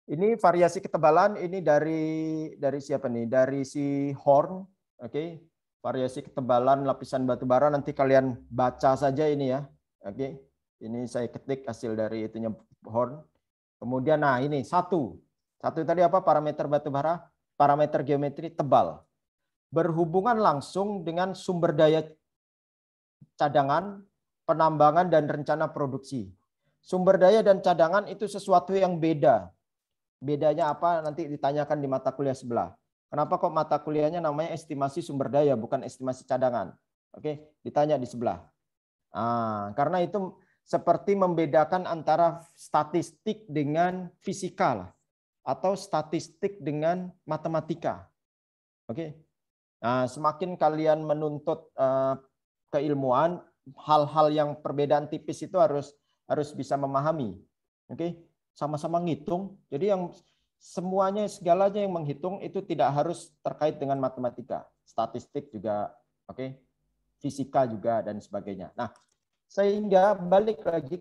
Ini variasi ketebalan ini dari siapa nih? Dari si Horn, oke. Variasi ketebalan lapisan batu bara nanti kalian baca saja ini ya. Oke. Ini saya ketik hasil dari itunya Horn. Kemudian nah ini satu tadi apa? Parameter batu bara, parameter geometri tebal. Berhubungan langsung dengan sumber daya cadangan, penambangan dan rencana produksi. Sumber daya dan cadangan itu sesuatu yang beda. Bedanya apa nanti ditanyakan di mata kuliah sebelah. Kenapa kok mata kuliahnya namanya estimasi sumber daya bukan estimasi cadangan? Oke, ditanya di sebelah. Karena itu seperti membedakan antara statistik dengan fisika lah, atau statistik dengan matematika. Oke. Nah, semakin kalian menuntut keilmuan, hal-hal yang perbedaan tipis itu harus bisa memahami. Oke. Sama-sama ngitung. Jadi yang semuanya segalanya yang menghitung itu tidak harus terkait dengan matematika, statistik juga, oke, fisika juga dan sebagainya. Nah, sehingga balik lagi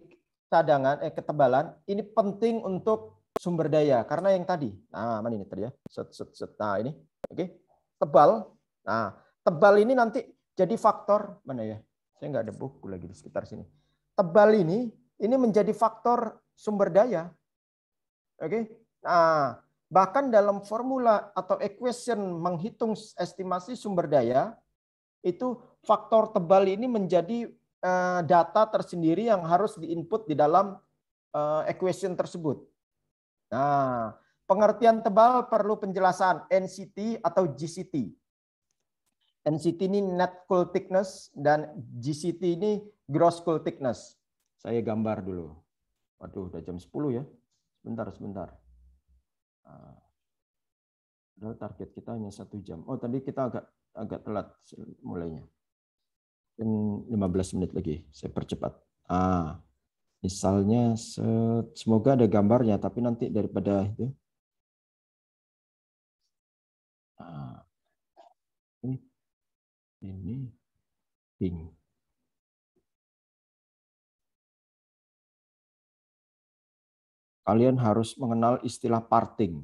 cadangan ketebalan ini penting untuk sumber daya karena yang tadi. Nah, mana ini tadi ya? Nah, ini. Oke. Tebal. Nah, tebal ini nanti jadi faktor mana ya? Saya nggak ada buku lagi di sekitar sini. Tebal ini menjadi faktor sumber daya. Oke. Nah, bahkan dalam formula atau equation menghitung estimasi sumber daya, itu faktor tebal ini menjadi data tersendiri yang harus diinput di dalam equation tersebut. Nah, pengertian tebal perlu penjelasan NCT atau GCT. NCT ini net cool thickness dan GCT ini gross cool thickness. Saya gambar dulu. Waduh, udah jam 10 ya. Sebentar. Target kita hanya 1 jam. Oh, tadi kita agak telat mulainya. 15 menit lagi, saya percepat. Misalnya, semoga ada gambarnya, tapi nanti daripada itu. Ini pink. Kalian harus mengenal istilah parting.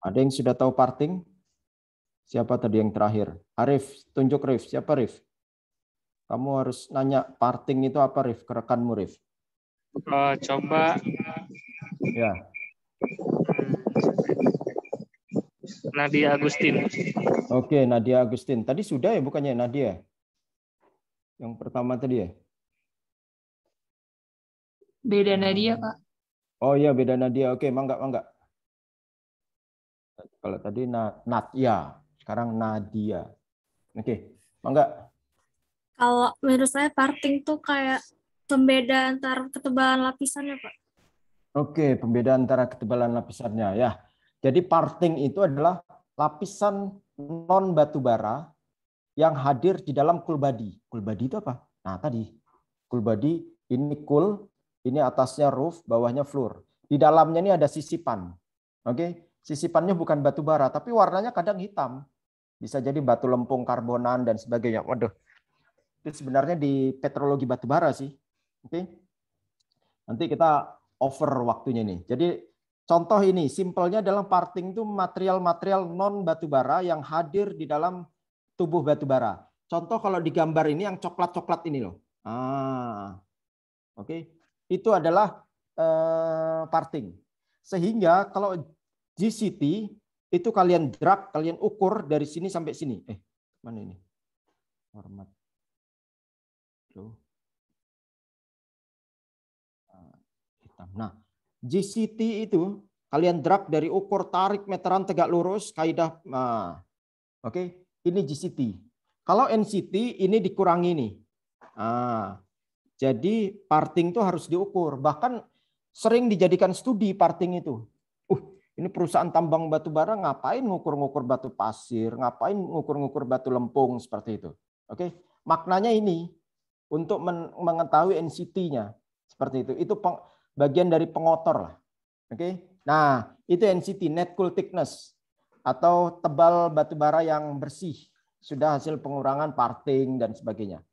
Ada yang sudah tahu parting? Siapa tadi yang terakhir? Arif, tunjuk Rif. Siapa Rif? Kamu harus nanya parting itu apa Rif? Ke rekanmu Rif. Coba. Ya. Nadia Agustin. Oke, Nadia Agustin. Tadi sudah ya bukannya Nadia? Yang pertama tadi ya? Beda Nadia, Kak. Oh iya, beda Nadia. Oke, mangga. Kalau tadi Nadia, sekarang Nadia. Oke, mangga. Kalau menurut saya parting tuh kayak pembeda antara ketebalan lapisannya, Pak. Oke, pembeda antara ketebalan lapisannya ya. Jadi parting itu adalah lapisan non batubara yang hadir di dalam cool body. Cool body itu apa? Nah, tadi cool body ini cool, ini atasnya roof, bawahnya floor. Di dalamnya ini ada sisipan. Oke, sisipannya bukan batu bara, tapi warnanya kadang hitam. Bisa jadi batu lempung, karbonan dan sebagainya. Waduh, itu sebenarnya di petrologi batu bara sih. Oke, nanti kita over waktunya nih. Jadi contoh ini, simpelnya adalah parting itu material-material non batu bara yang hadir di dalam tubuh batu bara. Contoh kalau di gambar ini yang coklat-coklat ini loh. Oke. Itu adalah parting. Sehingga kalau GCT itu kalian drag, kalian ukur dari sini sampai sini. Mana ini? Format. Nah, GCT itu kalian drag dari ukur, tarik, meteran, tegak lurus, kaidah. Oke, ini GCT. Kalau NCT ini dikurangi nih. Jadi parting itu harus diukur. Bahkan sering dijadikan studi parting itu. Ini perusahaan tambang batu bara ngapain ngukur-ngukur batu pasir, ngapain ngukur-ngukur batu lempung seperti itu. Oke, maknanya ini untuk mengetahui NCT-nya seperti itu. Itu bagian dari pengotor lah. Oke. Nah, itu NCT, net cool thickness atau tebal batu bara yang bersih, sudah hasil pengurangan parting dan sebagainya.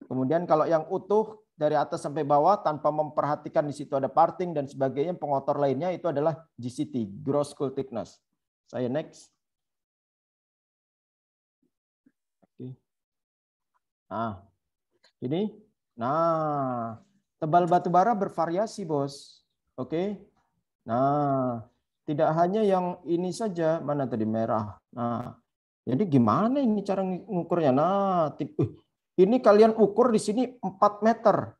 Kemudian kalau yang utuh dari atas sampai bawah tanpa memperhatikan di situ ada parting dan sebagainya, pengotor lainnya itu adalah GCT, gross cool thickness. Saya next. Oke. Nah, ini. Nah, tebal batu bara bervariasi, Bos. Oke. Nah, tidak hanya yang ini saja, mana tadi merah. Nah, jadi gimana ini cara ngukurnya? Nah, ini kalian ukur di sini 4 meter.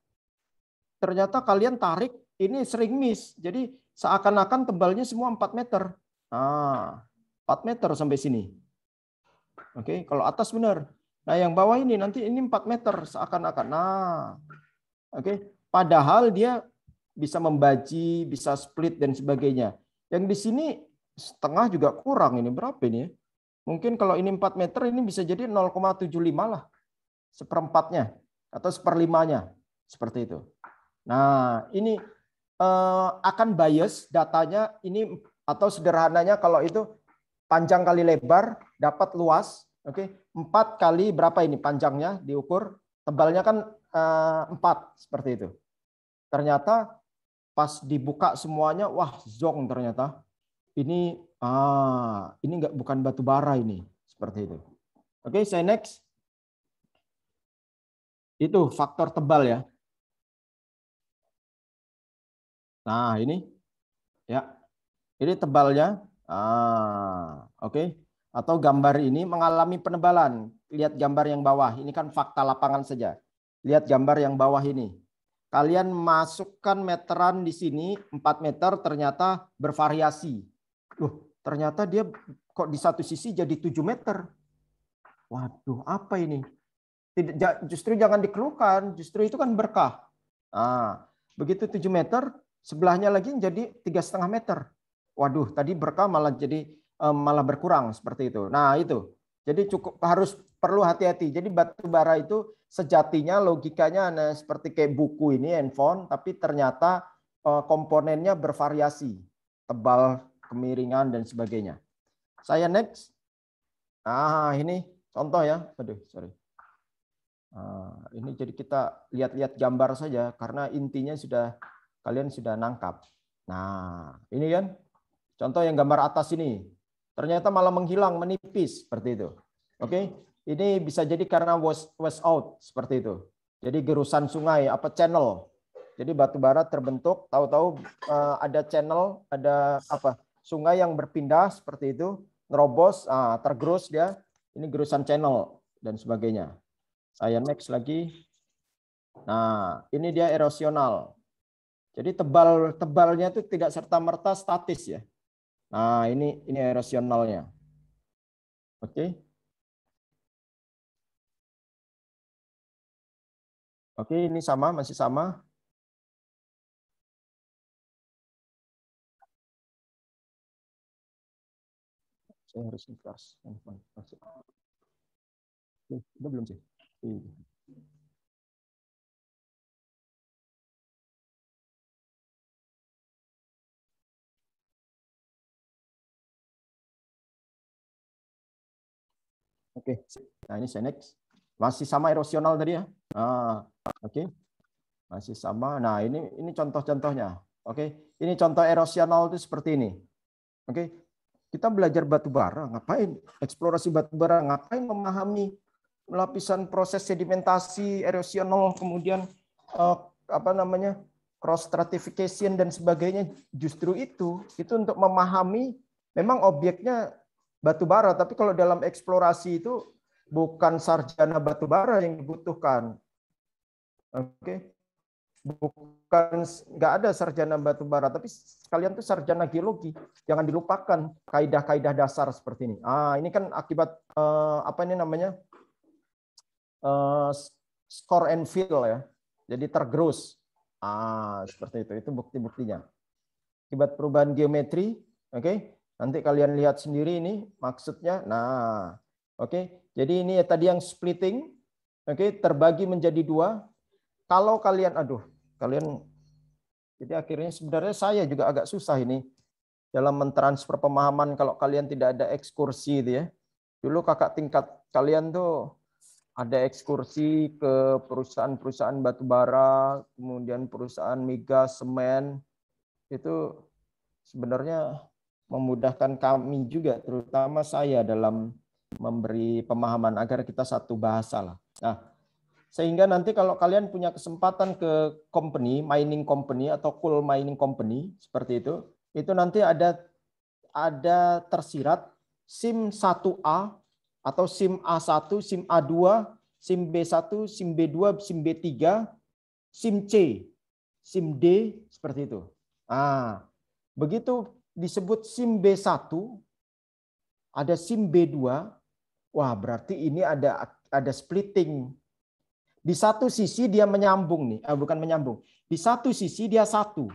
Ternyata kalian tarik, ini sering miss. Jadi seakan-akan tebalnya semua 4 meter. Nah, 4 meter sampai sini. Oke, kalau atas benar. Nah, yang bawah ini nanti ini 4 meter seakan-akan. Nah, oke. Padahal dia bisa membaji, bisa split dan sebagainya. Yang di sini setengah juga kurang ini. Berapa ini? Mungkin kalau ini 4 meter ini bisa jadi 0,75 lah. Seperempatnya atau seperlimanya. Seperti itu. Nah, ini akan bias datanya ini, atau sederhananya kalau itu panjang kali lebar dapat luas. Oke, 4 kali berapa ini panjangnya diukur, tebalnya kan 4 seperti itu. Ternyata pas dibuka semuanya, wah zong ternyata. Ini bukan batu bara ini, seperti itu. Oke, saya next. Itu faktor tebal ya. Nah, ini ya. Ini tebalnya. Oke. Atau gambar ini mengalami penebalan. Lihat gambar yang bawah. Ini kan fakta lapangan saja. Lihat gambar yang bawah ini. Kalian masukkan meteran di sini 4 meter ternyata bervariasi. Loh, ternyata dia kok di satu sisi jadi 7 meter. Waduh, apa ini? Justru jangan dikeluhkan, justru itu kan berkah. Nah, begitu 7 meter, sebelahnya lagi jadi 3,5 meter. Waduh, tadi berkah malah berkurang seperti itu. Nah, itu. Jadi perlu hati-hati. Jadi batu bara itu sejatinya logikanya seperti kayak buku ini, handphone, tapi ternyata komponennya bervariasi. Tebal, kemiringan, dan sebagainya. Saya next. Nah, ini contoh ya. Aduh, sorry. Ini jadi kita lihat-lihat gambar saja, karena intinya kalian sudah nangkap. Nah, ini kan contoh yang gambar atas ini. Ternyata malah menghilang, menipis seperti itu. Oke, ini bisa jadi karena wash out seperti itu. Jadi gerusan sungai, channel. Jadi batu bara terbentuk, tahu-tahu ada channel, ada sungai yang berpindah seperti itu, nerobos, tergerus dia. Ini gerusan channel dan sebagainya. Saya next lagi. Nah, ini dia erosional. Jadi tebalnya itu tidak serta-merta statis ya. Nah, ini erosionalnya. Oke. Oke, ini masih sama. Saya harus ikhlas. Udah belum sih? Oke, nah ini saya next. Masih sama erosional tadi ya. Oke. Masih sama. Nah, ini contoh-contohnya. Oke, ini contoh erosional itu seperti ini. Oke. Kita belajar batu bara, ngapain? Eksplorasi batu bara, ngapain memahami lapisan proses sedimentasi, erosional, kemudian cross stratification dan sebagainya. Justru itu untuk memahami memang objeknya batu bara, tapi kalau dalam eksplorasi itu bukan sarjana batu bara yang dibutuhkan. Oke. Nggak ada sarjana batu bara, tapi kalian tuh sarjana geologi. Jangan dilupakan kaidah-kaidah dasar seperti ini. Ini kan akibat score and fill ya. Jadi tergerus. Seperti itu. Itu bukti-buktinya. Akibat perubahan geometri, oke. Nanti kalian lihat sendiri ini maksudnya. Nah, oke. Jadi ini tadi yang splitting, oke, terbagi menjadi 2. Kalau kalian, jadi akhirnya sebenarnya saya juga agak susah ini dalam mentransfer pemahaman kalau kalian tidak ada ekskursi itu ya. Dulu kakak tingkat kalian tuh ada ekskursi ke perusahaan-perusahaan batubara, kemudian perusahaan migas, semen, itu sebenarnya memudahkan kami juga, terutama saya dalam memberi pemahaman agar kita satu bahasa lah. Nah, sehingga nanti kalau kalian punya kesempatan ke company, mining company atau coal mining company seperti itu nanti ada tersirat SIM 1A atau SIM A1, SIM A2, SIM B1, SIM B2, SIM B3, SIM C, SIM D, seperti itu. Nah, begitu disebut SIM B1, ada SIM B2, wah berarti ini ada splitting. Di satu sisi dia menyambung nih, bukan menyambung. Di satu sisi dia satu.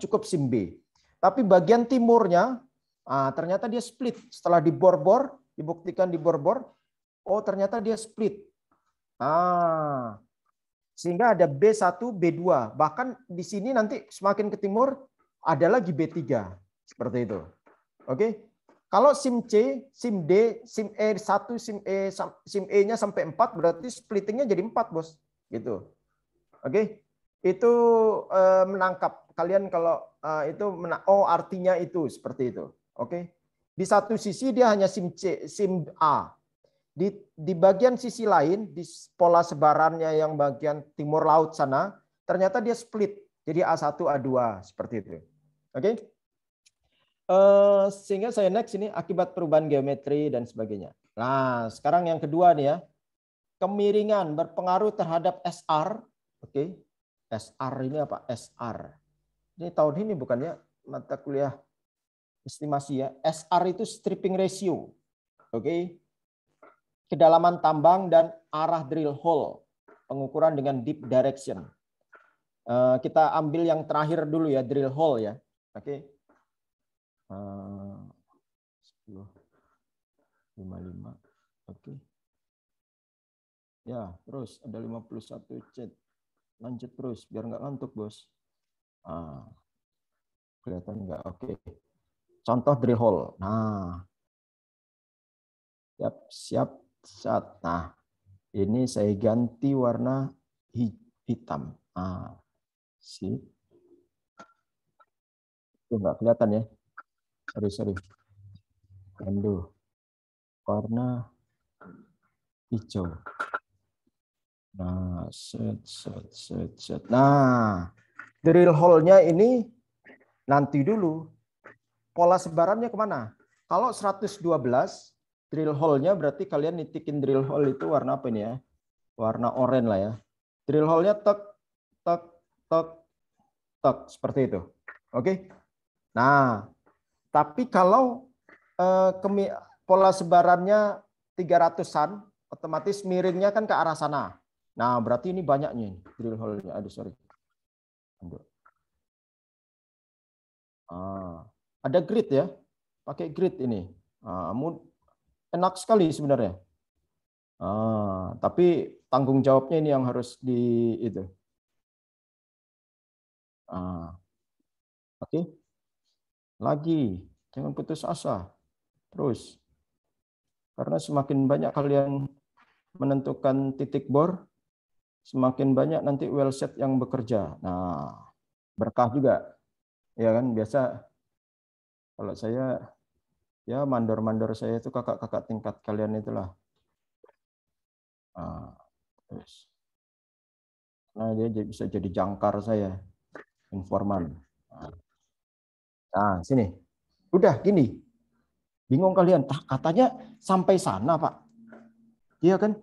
Cukup SIM B. Tapi bagian timurnya, ternyata dia split. Setelah dibor-bor, dibuktikan dibor-bor, oh ternyata dia split. Sehingga ada B1, B2. Bahkan di sini nanti semakin ke timur, ada lagi B3. Seperti itu. Oke. Kalau SIM C, SIM D, SIM E1, SIM E-nya sampai 4, berarti splittingnya jadi 4, Bos. Gitu. Oke. Itu menangkap. Kalian kalau itu, artinya itu, seperti itu. Oke. Di satu sisi dia hanya SIM C, SIM A. Di bagian sisi lain, di pola sebarannya yang bagian timur laut sana, ternyata dia split. Jadi A1, A2, seperti itu. Oke. Sehingga saya next ini akibat perubahan geometri dan sebagainya. Nah, sekarang yang kedua nih ya. Kemiringan berpengaruh terhadap SR. Oke. SR ini apa? SR. Ini tahun ini bukannya mata kuliah estimasi ya. SR itu stripping ratio. Oke. Kedalaman tambang dan arah drill hole. Pengukuran dengan deep direction. Kita ambil yang terakhir dulu ya, drill hole ya. Oke. 10, 55. Oke. Ya, terus ada 51 chat. Lanjut terus biar nggak ngantuk, Bos. Kelihatan nggak? Oke. Contoh drill hole. Nah. Siap. Nah, ini saya ganti warna hitam. Sip. Itu nggak kelihatan ya? Sorry. Gandu. Warna hijau. Nah, set. Nah, drill hole-nya ini nanti dulu. Pola sebarannya kemana? Kalau 112, drill hole-nya berarti kalian nitikin drill hole itu warna apa ini ya? Warna oranye lah ya. Drill hole-nya tek, seperti itu. Oke? Nah, tapi kalau pola sebarannya 300-an, otomatis miringnya kan ke arah sana. Nah, berarti ini banyaknya drill hole-nya. Sorry. Ada grid ya. Pakai grid ini. Enak sekali sebenarnya. Tapi tanggung jawabnya ini yang harus itu. Oke. Lagi, jangan putus asa. Terus. Karena semakin banyak kalian menentukan titik bor, semakin banyak nanti well set yang bekerja. Nah, berkah juga. Ya kan, biasa kalau saya, ya mandor-mandor saya itu kakak-kakak tingkat kalian itulah. Terus. Nah, dia bisa jadi jangkar saya, informan. Nah, sini. Udah gini. Bingung kalian, katanya sampai sana, Pak. Iya kan?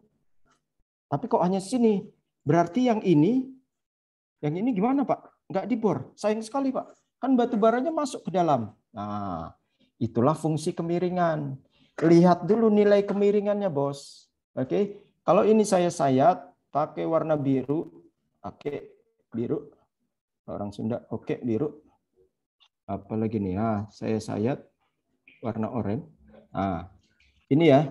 Tapi kok hanya sini? Berarti yang ini gimana, Pak? Nggak dibor. Sayang sekali, Pak. Kan batu baranya masuk ke dalam. Nah, itulah fungsi kemiringan. Lihat dulu nilai kemiringannya, Bos. Oke. Kalau ini saya sayat, pakai warna biru. Oke, biru. Orang Sunda, oke, biru. Apalagi nih? Saya sayat warna oranye. Ini ya.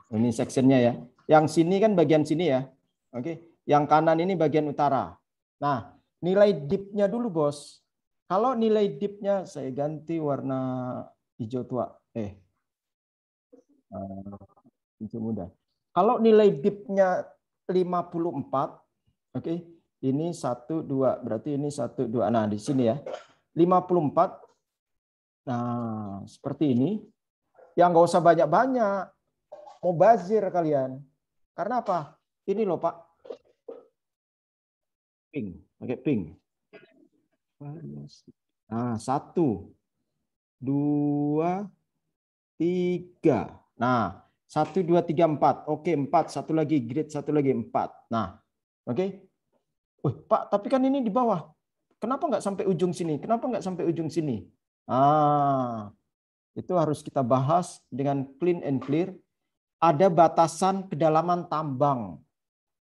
Ini sectionnya ya. Yang sini kan bagian sini ya. Oke. Yang kanan ini bagian utara. Nah, nilai dipnya dulu, Bos. Kalau nilai dipnya saya ganti warna hijau tua. Hijau muda. Kalau nilai dipnya 54, oke, ini 1, 2, berarti ini 1, 2. Nah, di sini ya, 54. Nah, seperti ini. Yang nggak usah banyak-banyak. Mau bazir kalian. Karena apa? Ini loh, Pak. Pink, pakai pink. Nah, 1, 2, 3. Nah, 1, 2, 3, 4. Oke, 4. Satu lagi grid, satu lagi 4. Nah, oke. Pak, tapi kan ini di bawah. Kenapa nggak sampai ujung sini? Kenapa nggak sampai ujung sini? Itu harus kita bahas dengan clean and clear. Ada batasan kedalaman tambang.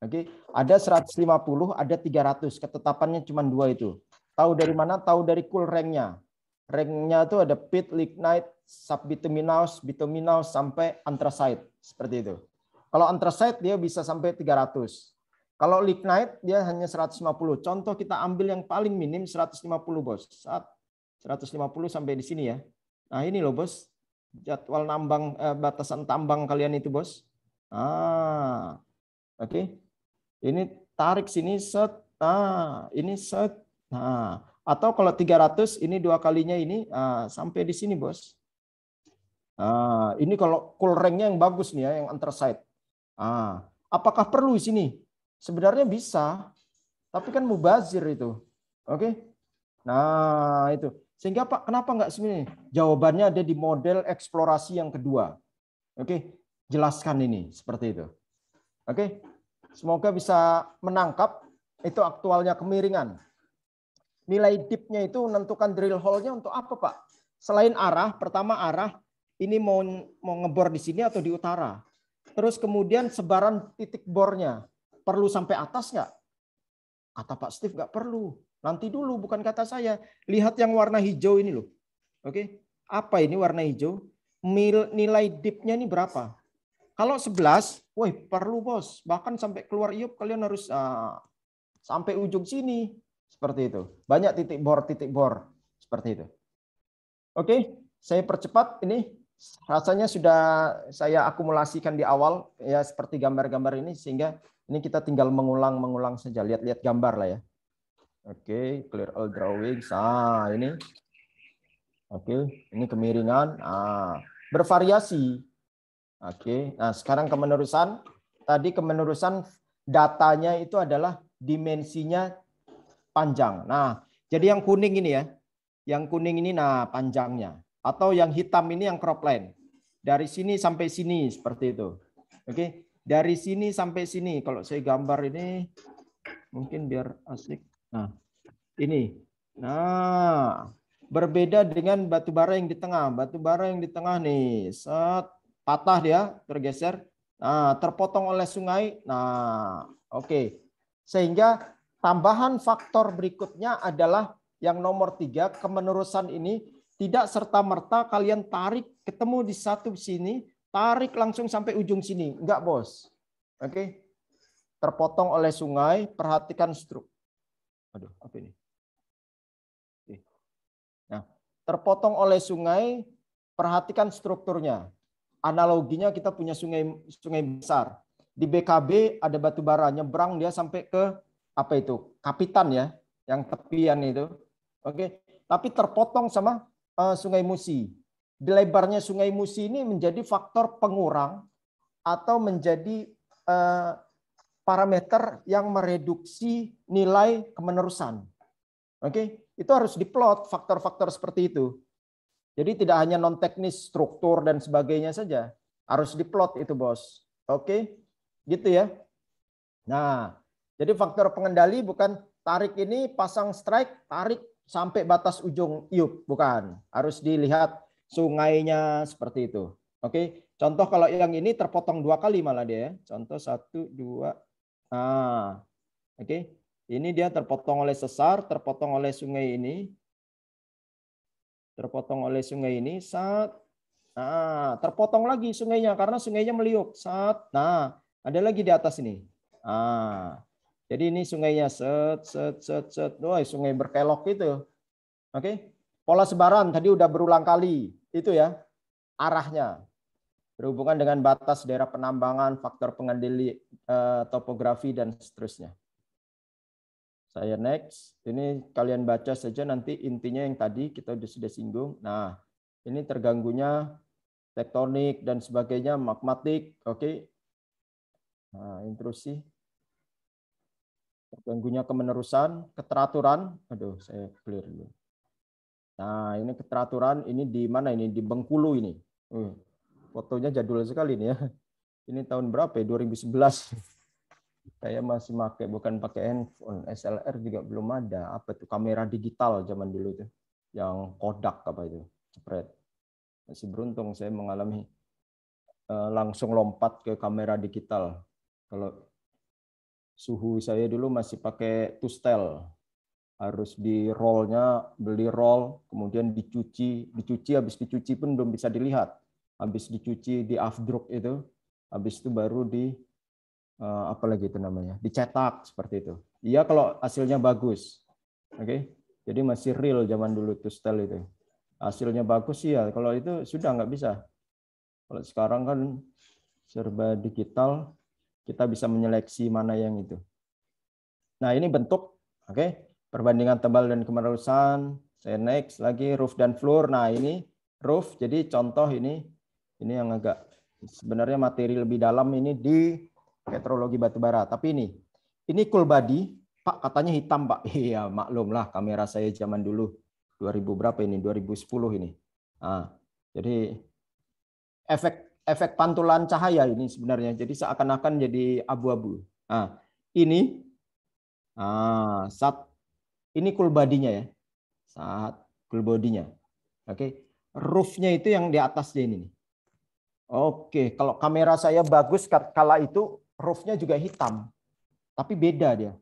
Oke, ada 150, ada 300. Ketetapannya cuma 2 itu. Tahu dari mana? Tahu dari cool rank-nya. Rank-nya itu ada pit, lignite, subbituminous, bituminous, sampai anthracite. Seperti itu. Kalau anthracite dia bisa sampai 300. Kalau lignite dia hanya 150. Contoh kita ambil yang paling minim 150, Bos. 150 sampai di sini ya. Nah, ini loh, Bos. Jadwal nambang batasan tambang kalian itu, Bos. Oke. Ini tarik sini set. Ini set. Nah, atau kalau 300 ini 2 kalinya ini sampai di sini, Bos. Ini kalau cool rank-nya yang bagus nih ya, yang anthracite. Apakah perlu di sini? Sebenarnya bisa, tapi kan mubazir itu. Oke. Nah, itu. Sehingga Pak, kenapa nggak sini? Jawabannya ada di model eksplorasi yang kedua. Oke, jelaskan ini seperti itu. Oke, semoga bisa menangkap itu aktualnya kemiringan. Nilai dipnya itu menentukan drill hole-nya untuk apa, Pak? Selain arah, pertama arah, ini mau ngebor di sini atau di utara. Terus kemudian sebaran titik bornya. Perlu sampai atas nggak? Kata Pak Steve nggak perlu. Nanti dulu, bukan kata saya. Lihat yang warna hijau ini loh. Oke, apa ini warna hijau? Nilai dipnya ini berapa? Kalau 11, perlu, Bos. Bahkan sampai keluar iup kalian harus sampai ujung sini. Seperti itu. Banyak titik bor. Seperti itu. Oke, saya percepat ini. Rasanya sudah saya akumulasikan di awal ya, seperti gambar-gambar ini, sehingga ini kita tinggal mengulang saja. Lihat-lihat gambar lah ya. Oke, clear all drawings. Ini. Oke, ini kemiringan. Bervariasi. Oke, nah sekarang kemenerusan. Tadi kemenerusan datanya itu adalah dimensinya panjang. Nah, jadi yang kuning ini ya. Yang kuning ini panjangnya. Atau yang hitam ini yang crop line. Dari sini sampai sini seperti itu. Oke, dari sini sampai sini. Kalau saya gambar ini mungkin biar asik. Nah, ini. Nah, berbeda dengan batu bara yang di tengah. Batu bara yang di tengah nih, patah dia, tergeser. Nah, terpotong oleh sungai. Nah, oke. Sehingga tambahan faktor berikutnya adalah yang nomor 3, kemenerusan ini tidak serta-merta kalian tarik ketemu di satu sini, tarik langsung sampai ujung sini. Enggak, Bos. Oke. Terpotong oleh sungai, perhatikan struktur. Aduh, apa ini? Oke. Nah, terpotong oleh sungai, perhatikan strukturnya. Analoginya kita punya sungai besar. Di BKB ada batu bara, nyebrang dia sampai ke apa itu? Kapitan ya, yang tepian itu. Oke, tapi terpotong sama Sungai Musi. Lebarnya Sungai Musi ini menjadi faktor pengurang atau menjadi parameter yang mereduksi nilai kemenerusan. Oke, itu harus diplot faktor-faktor seperti itu. Jadi tidak hanya non teknis, struktur dan sebagainya saja, harus diplot itu, Bos. Oke, gitu ya. Nah, jadi faktor pengendali bukan tarik ini pasang strike, tarik sampai batas ujung iup, bukan. Harus dilihat sungainya seperti itu. Oke, contoh kalau yang ini terpotong 2 kali malah dia ya. Contoh 1, 2. Oke. Ini dia terpotong oleh sesar, terpotong oleh sungai ini. Terpotong oleh sungai ini, terpotong lagi sungainya karena sungainya meliuk. Nah, ada lagi di atas ini. Jadi ini sungainya Wah, sungai berkelok gitu. Oke. Pola sebaran tadi udah berulang kali. Itu ya arahnya. Berhubungan dengan batas daerah penambangan, faktor pengendali topografi, dan seterusnya. Saya next. Ini kalian baca saja nanti intinya yang tadi kita sudah singgung. Nah, ini terganggunya tektonik dan sebagainya, magmatik, oke. Nah, intrusi. Terganggunya kemenerusan, keteraturan. Aduh, saya clear dulu. Nah, ini keteraturan, ini di mana ini? Di Bengkulu ini. Fotonya jadul sekali nih ya. Ini tahun berapa ya? 2011. Saya masih pakai, bukan pakai handphone. SLR juga belum ada. Apa itu? Kamera digital zaman dulu itu. Yang Kodak apa itu? Jepret. Masih beruntung saya mengalami langsung lompat ke kamera digital. Kalau suhu saya dulu masih pakai tustel. Harus di rollnya, beli roll, kemudian dicuci, habis dicuci pun belum bisa dilihat. Habis dicuci di afdruk itu, habis itu baru di apa lagi itu namanya, dicetak seperti itu. Iya kalau hasilnya bagus, oke. Jadi masih real zaman dulu tustel itu. Hasilnya bagus sih ya, kalau itu sudah nggak bisa. Kalau sekarang kan serba digital, kita bisa menyeleksi mana yang itu. Nah ini bentuk, oke. Perbandingan tebal dan kemenerusan. Saya next lagi roof dan floor. Nah ini roof. Jadi contoh ini yang agak sebenarnya materi lebih dalam ini di petrologi batubara. Tapi ini cool body. Pak katanya hitam Pak. Iya maklum lah kamera saya zaman dulu 2000 berapa ini 2010 ini. Nah, jadi efek pantulan cahaya ini sebenarnya. Jadi seakan-akan jadi abu-abu. Nah ini ini cool body-nya ya. Saat cool body-nya. Oke. Roof-nya itu yang di atasnya ini. Oke, kalau kamera saya bagus kala itu roof-nya juga hitam. Tapi beda dia.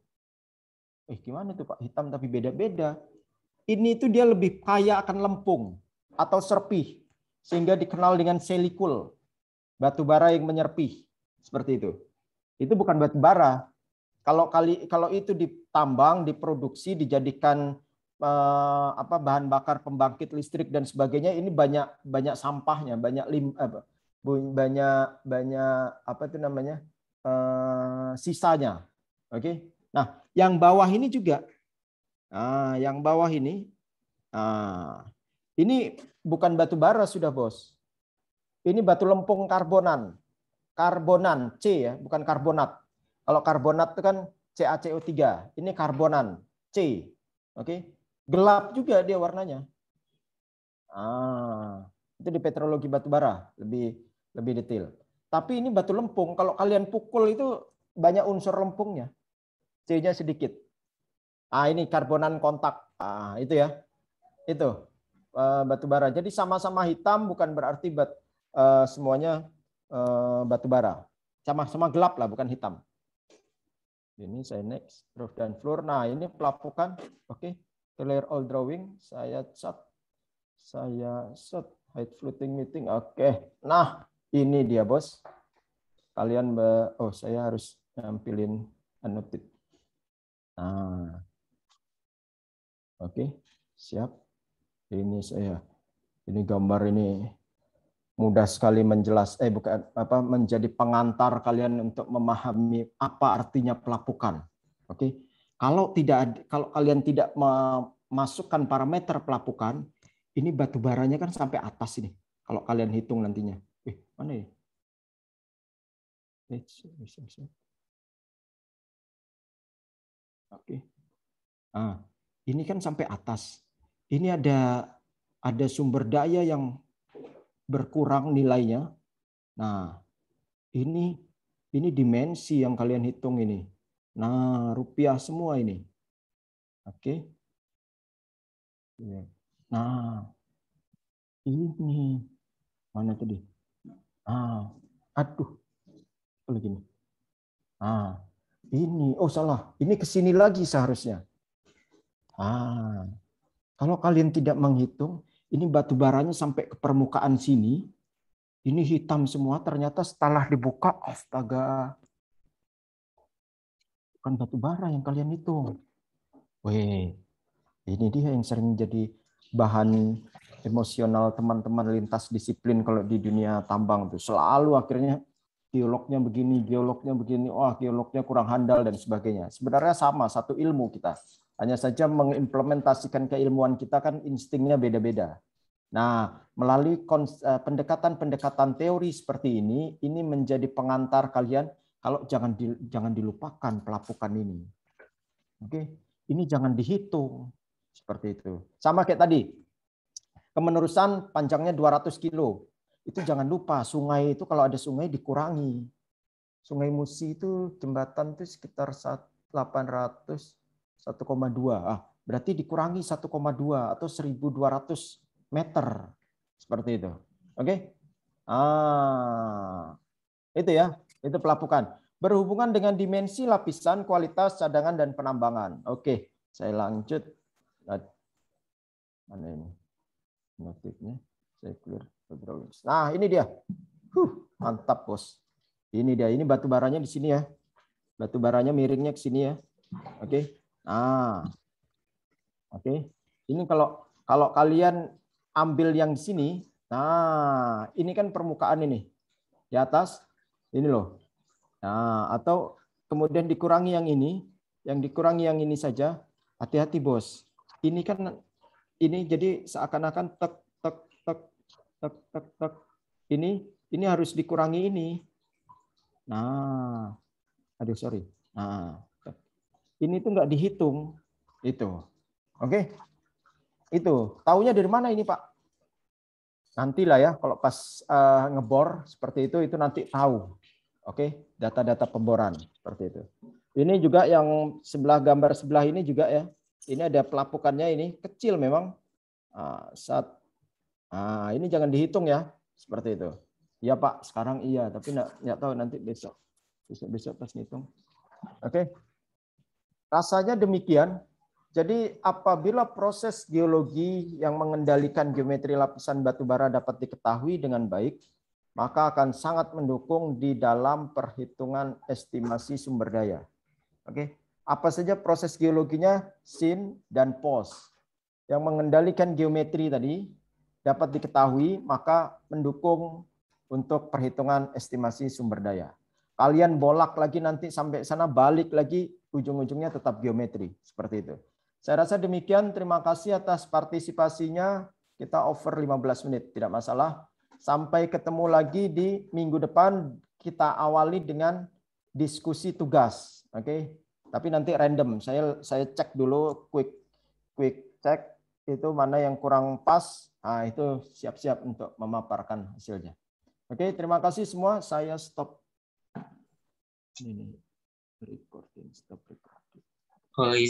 Gimana tuh Pak? Hitam tapi beda-beda. Ini itu dia lebih kaya akan lempung atau serpih sehingga dikenal dengan selikul. Batu bara yang menyerpih. Seperti itu. Itu bukan batu bara. Kalau itu ditambang, diproduksi, dijadikan bahan bakar pembangkit listrik dan sebagainya, ini banyak sampahnya, banyak apa itu namanya sisanya. Oke. Nah, yang bawah ini juga. Nah, yang bawah ini, ini bukan batu bara sudah bos. Ini batu lempung karbonan C ya, bukan karbonat. Kalau karbonat itu kan CaCO3. Ini karbonan C. Oke. Gelap juga dia warnanya. Itu di petrologi batubara lebih detail. Tapi ini batu lempung. Kalau kalian pukul itu banyak unsur lempungnya. C-nya sedikit. Ini karbonan kontak. Itu ya. Itu batubara. Jadi sama-sama hitam bukan berarti semuanya batubara. Sama-sama gelap lah, bukan hitam. Ini saya next, roof dan floor. Nah ini pelapukan, oke. Clear all drawing, saya set height floating meeting, oke. Nah ini dia bos. Kalian saya harus nampilin annotate. Nah, oke, siap. Ini gambar ini mudah sekali menjadi pengantar kalian untuk memahami apa artinya pelapukan. Oke. Kalau kalian tidak memasukkan parameter pelapukan, ini batu baranya kan sampai atas ini. Kalau kalian hitung nantinya. Mana ya? Oke. Ini kan sampai atas. Ini ada sumber daya yang berkurang nilainya. Nah, ini dimensi yang kalian hitung ini. Nah, rupiah semua ini. Oke. Nah, ini mana tadi? Aduh. Begini. Ini. Oh, salah. Ini ke sini lagi seharusnya. Kalau kalian tidak menghitung, ini batu baranya sampai ke permukaan sini. Ini hitam semua. Ternyata setelah dibuka, astaga. Bukan batu bara yang kalian hitung. Ini dia yang sering jadi bahan emosional teman-teman lintas disiplin kalau di dunia tambang tuh selalu akhirnya geolognya begini, wah geolognya kurang handal dan sebagainya. Sebenarnya sama, satu ilmu kita. Hanya saja mengimplementasikan keilmuan kita kan instingnya beda-beda. Nah, melalui pendekatan-pendekatan teori seperti ini menjadi pengantar kalian kalau jangan dilupakan pelapukan ini. Oke, ini jangan dihitung seperti itu. Sama kayak tadi. Kemenerusan panjangnya 200 kilo. Itu jangan lupa, sungai itu kalau ada sungai dikurangi. Sungai Musi itu jembatan itu sekitar 800, 1,2. Berarti dikurangi 1,2 atau 1.200 meter. Seperti itu. Oke? Itu ya, itu pelapukan. Berhubungan dengan dimensi lapisan, kualitas, cadangan, dan penambangan. Oke, saya lanjut. Mana ini? Notifnya saya clear. Nah, ini dia. Mantap, Bos. Ini dia. Ini batu baranya di sini ya. Batu baranya miringnya ke sini ya. Oke. Nah. Oke. Ini kalau kalian ambil yang di sini, nah, ini kan permukaan ini. Di atas ini loh. Nah, atau kemudian dikurangi yang ini, yang ini saja. Hati-hati, Bos. Ini kan ini jadi seakan-akan tek. Ini harus dikurangi ini. Nah, aduh sorry. Nah, ini tuh nggak dihitung itu. Oke? Itu taunya dari mana ini, Pak? Nantilah ya, kalau pas ngebor seperti itu nanti tahu. Oke, data-data pemboran seperti itu. Ini juga yang gambar sebelah ini juga ya. Ini ada pelapukannya ini kecil memang. Ini jangan dihitung ya, seperti itu. Iya Pak, sekarang iya, tapi nggak tahu nanti besok pas ngitung. Oke, rasanya demikian. Jadi apabila proses geologi yang mengendalikan geometri lapisan batu bara dapat diketahui dengan baik, maka akan sangat mendukung di dalam perhitungan estimasi sumber daya. Oke, apa saja proses geologinya? Sin dan pos. Yang mengendalikan geometri tadi dapat diketahui, maka mendukung untuk perhitungan estimasi sumber daya. Kalian bolak lagi nanti sampai sana, balik lagi, ujung-ujungnya tetap geometri. Seperti itu. Saya rasa demikian. Terima kasih atas partisipasinya. Kita over 15 menit, tidak masalah. Sampai ketemu lagi di minggu depan. Kita awali dengan diskusi tugas. Oke. Tapi nanti random. Saya cek dulu, quick check. Itu mana yang kurang pas, nah itu siap-siap untuk memaparkan hasilnya. Oke, terima kasih semua. Saya stop. Ini recording, stop recording.